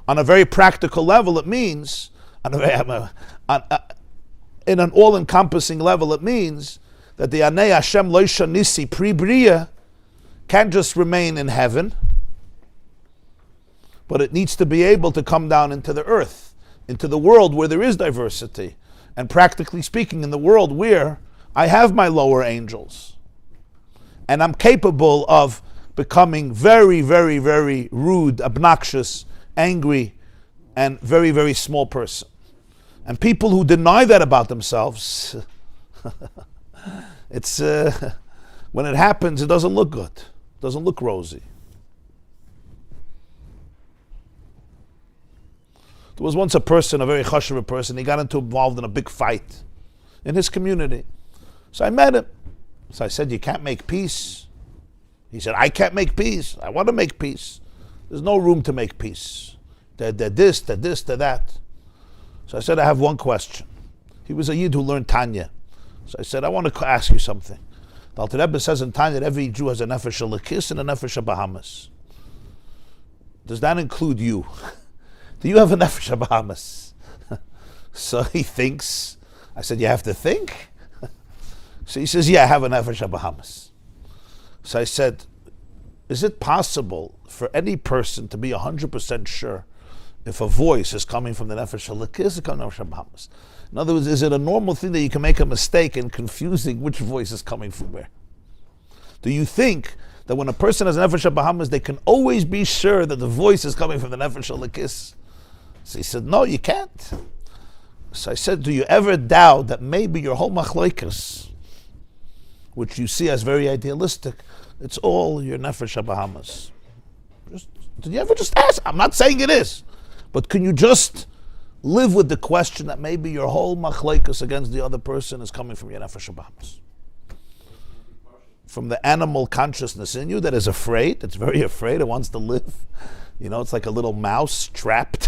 On a very practical level, it means, in an all-encompassing level, it means that the Anei Hashem Loisha Nisi Pri Bria can't just remain in heaven, but it needs to be able to come down into the earth, into the world where there is diversity. And practically speaking, in the world where I have my lower angels, and I'm capable of becoming very, very, very rude, obnoxious, angry, and very, very small person. And people who deny that about themselves, it's when it happens, it doesn't look good. It doesn't look rosy. There was once a person, a very chashuv person, he got involved in a big fight in his community. So I met him. So I said, you can't make peace. He said, I can't make peace. I want to make peace. There's no room to make peace. They're this, they're this, they're that. So I said, I have one question. He was a Yid who learned Tanya. So I said, I want to ask you something. The Alter Rebbe says in Tanya that every Jew has a nefesh Elokis and a nefesh Bahamas. Does that include you? Do you have a nefesh Bahamas? So he thinks. I said, you have to think? So he says, yeah, I have a nefesh Bahamas. So I said, is it possible for any person to be 100% sure if a voice is coming from the nefesh Elokis or coming from Bahamas? In other words, is it a normal thing that you can make a mistake in confusing which voice is coming from where? Do you think that when a person has a nefesh Bahamas, they can always be sure that the voice is coming from the nefesh Elokis? So he said, no, you can't. So I said, do you ever doubt that maybe your whole machlokes, which you see as very idealistic, it's all your nefesh Bahamas? Did you ever just ask? I'm not saying it is, but can you just live with the question that maybe your whole machlokes against the other person is coming from your nefesh Bahamas? From the animal consciousness in you that is afraid, it's very afraid, it wants to live. You know, it's like a little mouse trapped,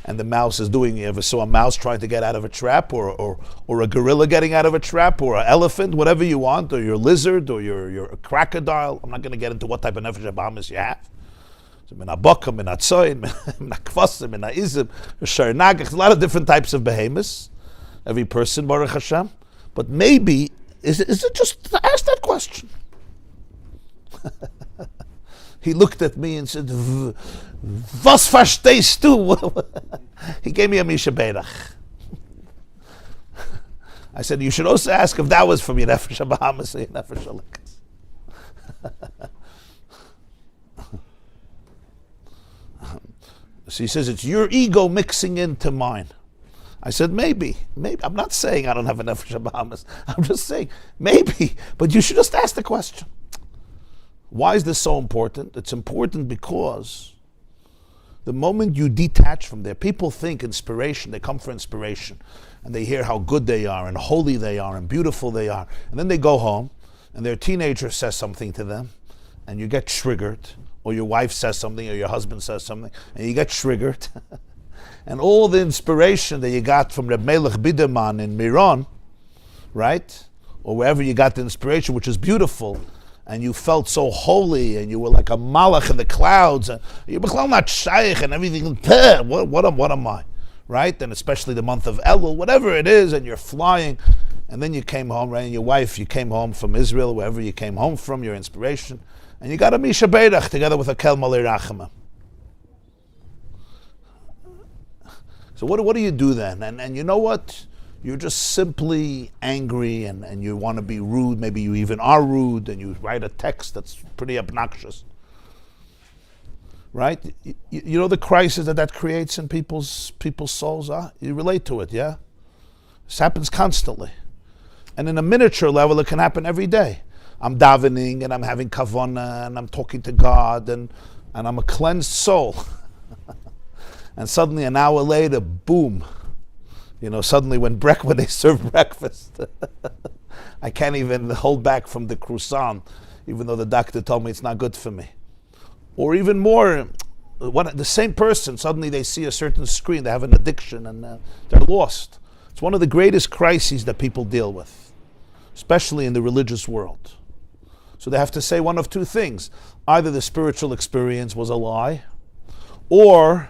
and the mouse is doing, you ever saw a mouse trying to get out of a trap, or a gorilla getting out of a trap, or an elephant, whatever you want, or your lizard, or your crocodile. I'm not going to get into what type of nefesh Bahamas you have. So, min ha-baka, min ha-tzoyin, min ha-kvasim, min ha-izim, a lot of different types of behemoths. Every person, Baruch Hashem. But maybe, is it just to ask that question? He looked at me and said, "Was verstehst du?" He gave me a Misha Beirach. I said, you should also ask if that was from your nefesh Bahamas or your nefesh Elokis. So he says, it's your ego mixing into mine. I said, maybe. I'm not saying I don't have a nefesh Bahamas. I'm just saying, maybe. But you should just ask the question. Why is this so important? It's important because the moment you detach from there, people think inspiration, they come for inspiration, and they hear how good they are, and holy they are, and beautiful they are, and then they go home, and their teenager says something to them, and you get triggered, or your wife says something, or your husband says something, and you get triggered, and all the inspiration that you got from Reb Melech Biderman in Miron, right, or wherever you got the inspiration, which is beautiful, and you felt so holy, and you were like a malach in the clouds, and you're not shaykh and everything. What am I, right? And especially the month of Elul, whatever it is, and you're flying, and then you came home, right? And your wife, you came home from Israel, wherever you came home from, your inspiration, and you got a Misha Beirach together with a Kel Malei Rachama. So what do you do then? And you know what? You're just simply angry and you want to be rude. Maybe you even are rude, and you write a text that's pretty obnoxious. Right? You know the crisis that creates in people's souls? Huh? You relate to it, yeah? This happens constantly. And in a miniature level, it can happen every day. I'm davening, and I'm having kavanah, and I'm talking to God, and I'm a cleansed soul. And suddenly an hour later, boom. Suddenly when they serve breakfast, I can't even hold back from the croissant, even though the doctor told me it's not good for me. Or even more, the same person, suddenly they see a certain screen, they have an addiction, and they're lost. It's one of the greatest crises that people deal with, especially in the religious world. So they have to say one of two things. Either the spiritual experience was a lie, or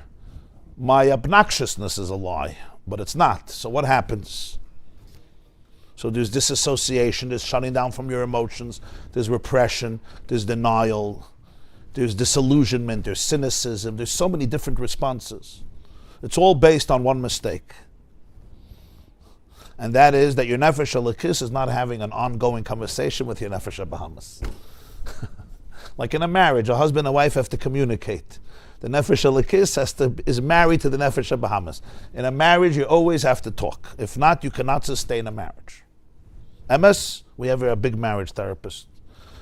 my obnoxiousness is a lie, but it's not. So what happens? So there's disassociation, there's shutting down from your emotions, there's repression, there's denial, there's disillusionment, there's cynicism, there's so many different responses. It's all based on one mistake. And that is that your Nefesh Elokis is not having an ongoing conversation with your Nefesh Bahamas. Like in a marriage, a husband and wife have to communicate. The Nefesh Elokis is married to the Nefesh Bahamas. In a marriage, you always have to talk. If not, you cannot sustain a marriage. MS, we have a big marriage therapist.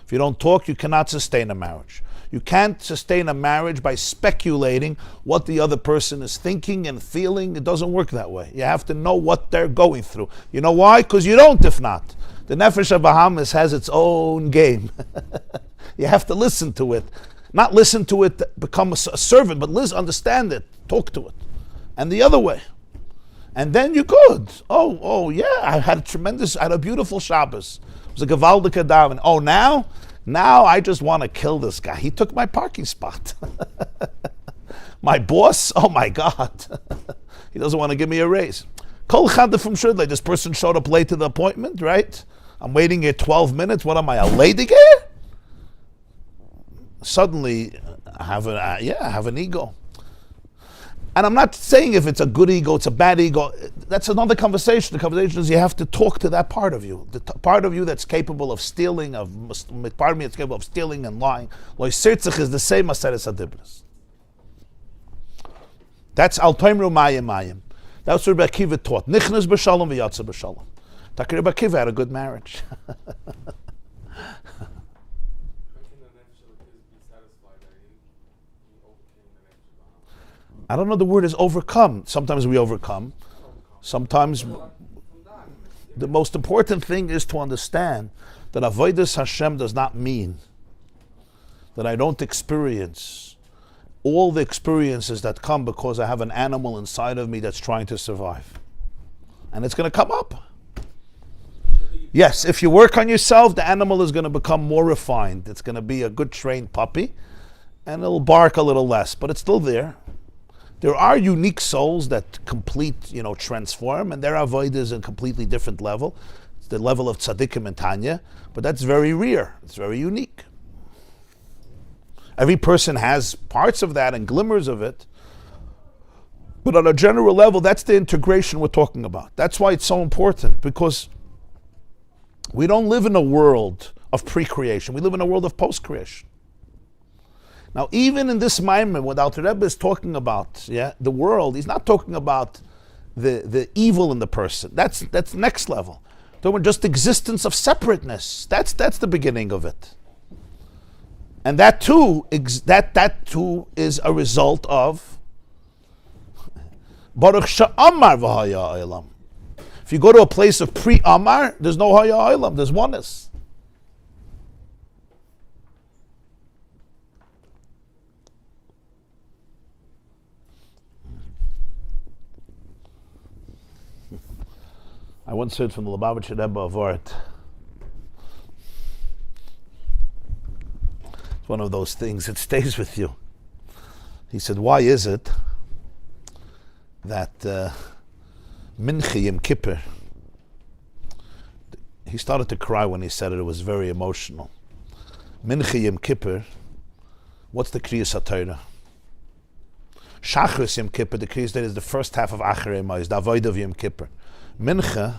If you don't talk, you cannot sustain a marriage. You can't sustain a marriage by speculating what the other person is thinking and feeling. It doesn't work that way. You have to know what they're going through. You know why? Because you don't, if not. The Nefesh Bahamas has its own game. You have to listen to it. Not listen to it, become a servant, but understand it, talk to it. And the other way. And then you're good. Oh yeah, I had a beautiful Shabbos. It was a gewaldige daven. Oh, now I just want to kill this guy. He took my parking spot. My boss, oh my God. He doesn't want to give me a raise. Kol chad from Shudley. This person showed up late to the appointment, right? I'm waiting here 12 minutes. What am I, a lady here? Suddenly, I have an ego. And I'm not saying if it's a good ego, it's a bad ego. That's another conversation. The conversation is you have to talk to that part of you. The part of you that's capable of stealing, part of me that's capable of stealing and lying. Lo Sirtzich is the same as Seres Adibris. That's Al Toimru Mayim Mayim. That's what Rabbi Akiva taught. Nichnas b'shalom v'yatza b'shalom. Rabbi Akiva had a good marriage. I don't know the word is overcome. Sometimes we overcome. Sometimes the most important thing is to understand that avodas Hashem does not mean that I don't experience all the experiences that come because I have an animal inside of me that's trying to survive. And it's going to come up. Yes, if you work on yourself, the animal is going to become more refined. It's going to be a good trained puppy and it'll bark a little less, but it's still there. There are unique souls that transform, and their avodah is a completely different level. It's the level of tzaddikim and Tanya, but that's very rare. It's very unique. Every person has parts of that and glimmers of it, but on a general level, that's the integration we're talking about. That's why it's so important, because we don't live in a world of pre-creation. We live in a world of post-creation. Now, even in this moment, what Alter Rebbe is talking about, the world, he's not talking about the evil in the person. That's next level. Talking about just existence of separateness. That's the beginning of it. And that too is a result of Baruch Sha'amar v'haya olam. If you go to a place of pre-Amar, there's no haya olam, there's oneness. I once heard from the Lubavitcher Rebbe of Art. It's one of those things that stays with you. He said, why is it that Mincha Yom Kippur, he started to cry when he said it, it was very emotional. Mincha Yom Kippur, what's the Kriyas HaTorah? Shachris Yom Kippur, the Kriyas that is the first half of Acharei Ma'is, the Avodah of Yom Kippur. Mincha,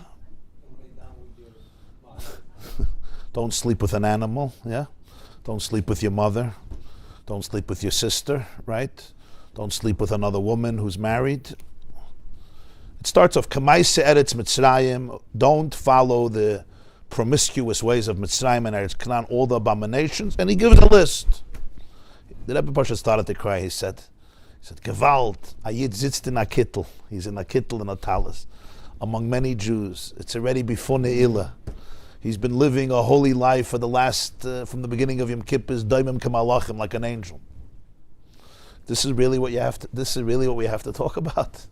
don't sleep with an animal, Don't sleep with your mother. Don't sleep with your sister, right? Don't sleep with another woman who's married. It starts off, Kamaise Eretz Mitzrayim, don't follow the promiscuous ways of Mitzrayim and Eretz Canaan, all the abominations, and he gives a list. The Rebbe Pasha started to cry, he said, He said, Gewalt, a Yid sitzt in a kittel. He's in a kittel in a talis, among many Jews. It's already before Ne'ilah. He's been living a holy life for the last, from the beginning of Yom Kippur's, Daimim Kamalachim, like an angel. This is really what we have to talk about.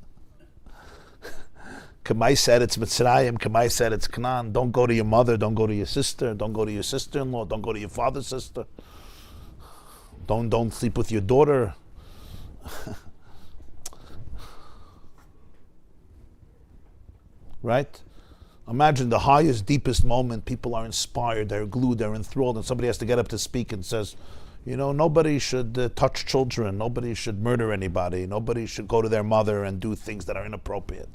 Kamai said it's Mitzrayim, Kamai said it's Canaan. Don't go to your mother, don't go to your sister, don't go to your sister-in-law, don't go to your father's sister. Don't sleep with your daughter. Right? Imagine the highest, deepest moment, people are inspired, they're glued, they're enthralled, and somebody has to get up to speak and says, nobody should touch children, nobody should murder anybody, nobody should go to their mother and do things that are inappropriate.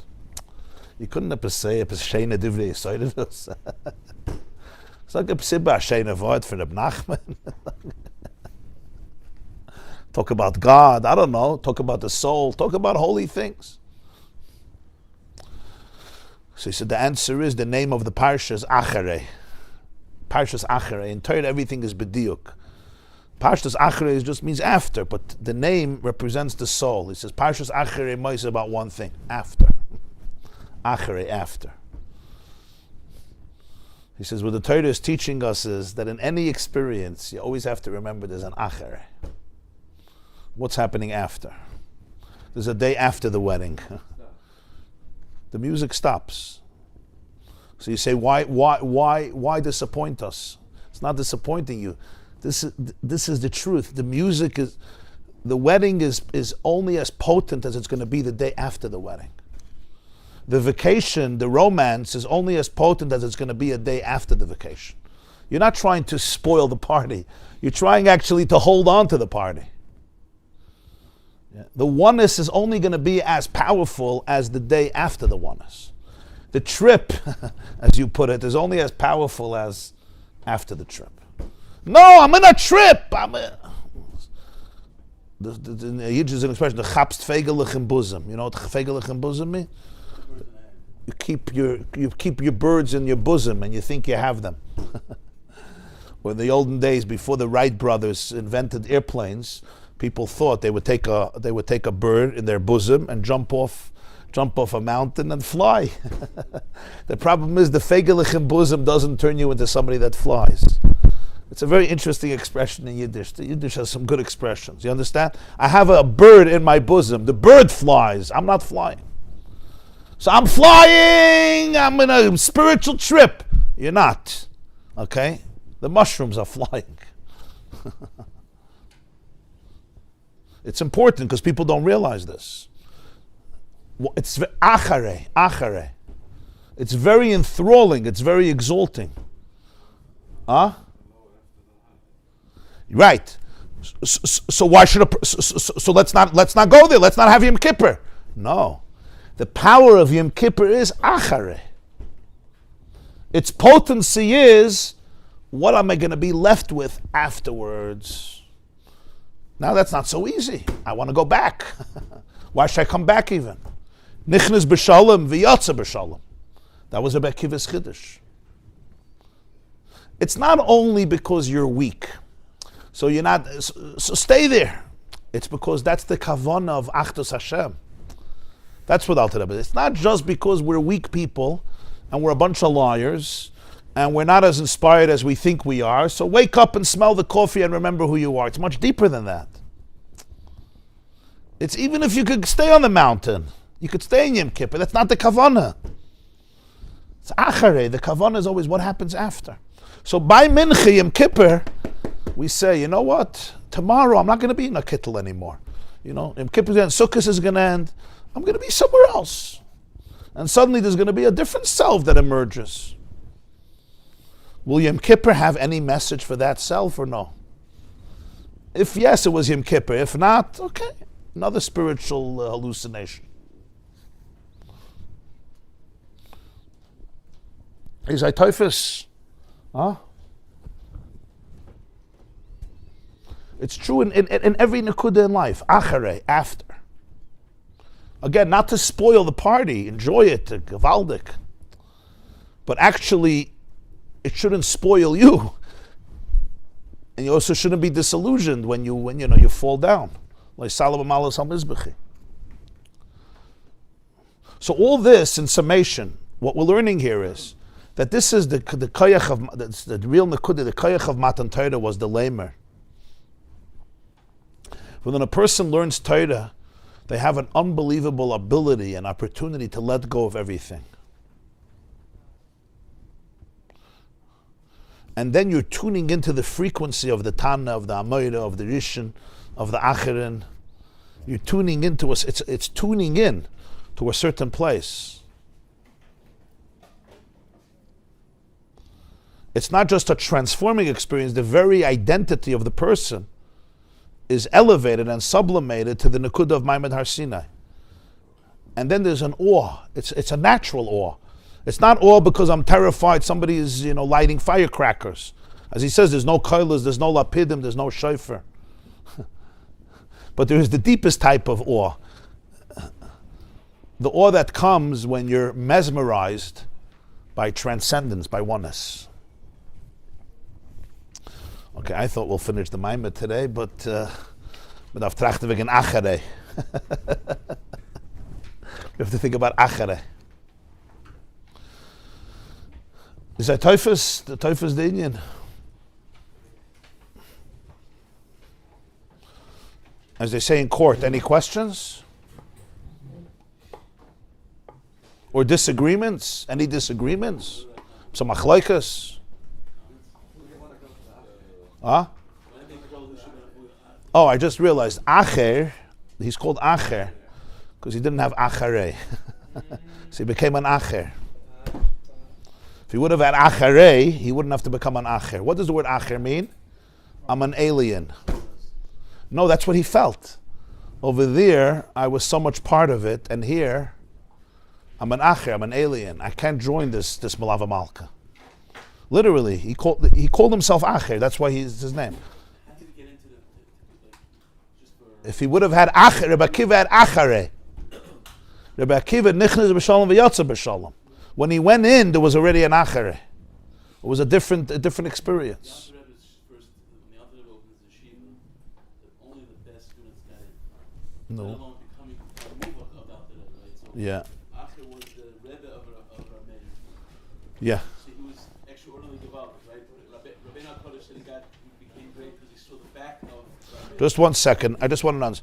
You couldn't have say a shayna divrei yisoidus. It's like a shayna word for Reb Nachman. Talk about God, I don't know, talk about the soul, talk about holy things. So he said the answer is the name of the parsha is Acharei. Parshas Acharei. In Torah everything is bediuk. Parshas Acharei just means after, but the name represents the soul. He says Parshas Acharei is about one thing, after. Acharei, after. He says what the Torah is teaching us is that in any experience you always have to remember there's an Acharei. What's happening after? There's a day after the wedding. The music stops. So you say, why disappoint us? It's not disappointing you. This is the truth. The wedding is only as potent as it's going to be the day after the wedding. The vacation, the romance is only as potent as it's going to be a day after the vacation. You're not trying to spoil the party. You're trying actually to hold on to the party. Yeah. The oneness is only going to be as powerful as the day after the oneness. The trip, as you put it, is only as powerful as after the trip. No, I'm in a trip. The Yiddish is an expression, the chapst fegelich im bosom. You know what fegelich im bosom means? You keep your birds in your bosom and you think you have them. Well, in the olden days, before the Wright brothers invented airplanes, people thought they would take a bird in their bosom and jump off a mountain and fly. The problem is the fegelich im bosom doesn't turn you into somebody that flies. It's a very interesting expression in Yiddish. The Yiddish has some good expressions. You understand? I have a bird in my bosom. The bird flies. I'm not flying. So I'm flying. I'm in a spiritual trip. You're not. Okay? The mushrooms are flying. It's important because people don't realize this. It's acharei. It's very enthralling. It's very exalting. Huh? Right. So why should so let's not go there. Let's not have Yom Kippur. No. The power of Yom Kippur is acharei. Its potency is, what am I going to be left with afterwards? Now that's not so easy. I want to go back. Why should I come back even? Nichnas b'shalom v'yatza b'shalom. That was Rebbe Akiva's chiddush. It's not only because you're weak. So you're not, so stay there. It's because that's the kavanah of Achdus Hashem. That's what Alter Rebbe is. It's not just because we're weak people and we're a bunch of liars and we're not as inspired as we think we are. So wake up and smell the coffee and remember who you are. It's much deeper than that. It's even if you could stay on the mountain, you could stay in Yom Kippur. That's not the kavanah. It's acharei. The kavanah is always what happens after. So by Mincha Yom Kippur, we say, you know what? Tomorrow I'm not going to be in a kittel anymore. You know, Yom Kippur and Sukkot is going to end. I'm going to be somewhere else. And suddenly there's going to be a different self that emerges. Will Yom Kippur have any message for that self or no? If yes, it was Yom Kippur. If not, okay. Another spiritual hallucination. Is I typhus? Huh? It's true in every nekuda in life. Acharei, after. Again, not to spoil the party, enjoy it, gewaldig. But actually, it shouldn't spoil you. And you also shouldn't be disillusioned when you fall down. So all this, in summation, what we're learning here is that this is the koyach of the real nekuda. The koyach of Matan Torah was the lamer. When a person learns Torah, they have an unbelievable ability and opportunity to let go of everything. And then you're tuning into the frequency of the Tana, of the Amoira, of the Rishon, of the Acherin. You're tuning into us. It's tuning in to a certain place. It's not just a transforming experience. The very identity of the person is elevated and sublimated to the Nekuda of Maimed Har Sinai. And then there's an awe. It's a natural awe. It's not awe because I'm terrified somebody is, lighting firecrackers. As he says, there's no koilas, there's no lapidim, there's no shofar. But there is the deepest type of awe. The awe that comes when you're mesmerized by transcendence, by oneness. Okay, I thought we'll finish the Maimed today, but I've trachten wegen Achere. We have to think about Achere. Is that Teufels? The Teufels the Indian? As they say in court, any questions? Or disagreements? Any disagreements? Some machlokes? Huh? Oh, I just realized, Acher, he's called Acher, because he didn't have Acharei. So he became an Acher. If he would have had Acharei, he wouldn't have to become an Acher. What does the word Acher mean? I'm an alien. No, that's what he felt. Over there, I was so much part of it, and here, I'm an Acher, I'm an alien. I can't join this Malava Malka. Literally, he called himself Acher. That's why he's his name. If he would have had Acher, Rabbi Akiva had Acharei. Rabbi Akiva nichnas b'shalom v'yatsa b'shalom. When he went in, there was already an Acharei. It was a different experience. No. Yeah. Acher was the Rebbe of Rabbi. Yeah. So he was extraordinarily developed, right? Rabbi Bachodesh said he became great because he saw the back of Rabbi. Just 1 second. I just want to announce.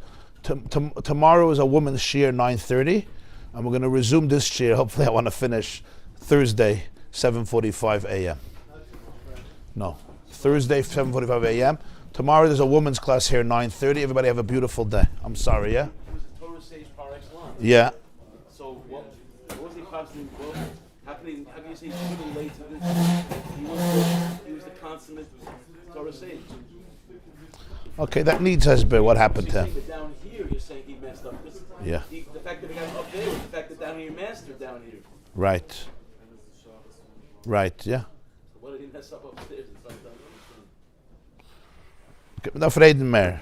Tomorrow is a women's shiur 9:30, and we're going to resume this shiur. Hopefully, I want to finish Thursday 7:45 a.m. No, Thursday 7:45 a.m. Tomorrow there's a women's class here 9:30. Everybody have a beautiful day. I'm sorry, yeah. He was a Torah sage par excellence. Yeah. So what was he possibly? How can you say he couldn't relate to this? He was the consummate Torah sage. Okay, that needs Hesber. What happened to So him? you're saying that down here, you're saying he messed up. Yeah. The fact that he got up there, the fact that down here he mastered down here. Right. Right. Yeah. So what did he mess up upstairs? It's like that. Enough reden mehr.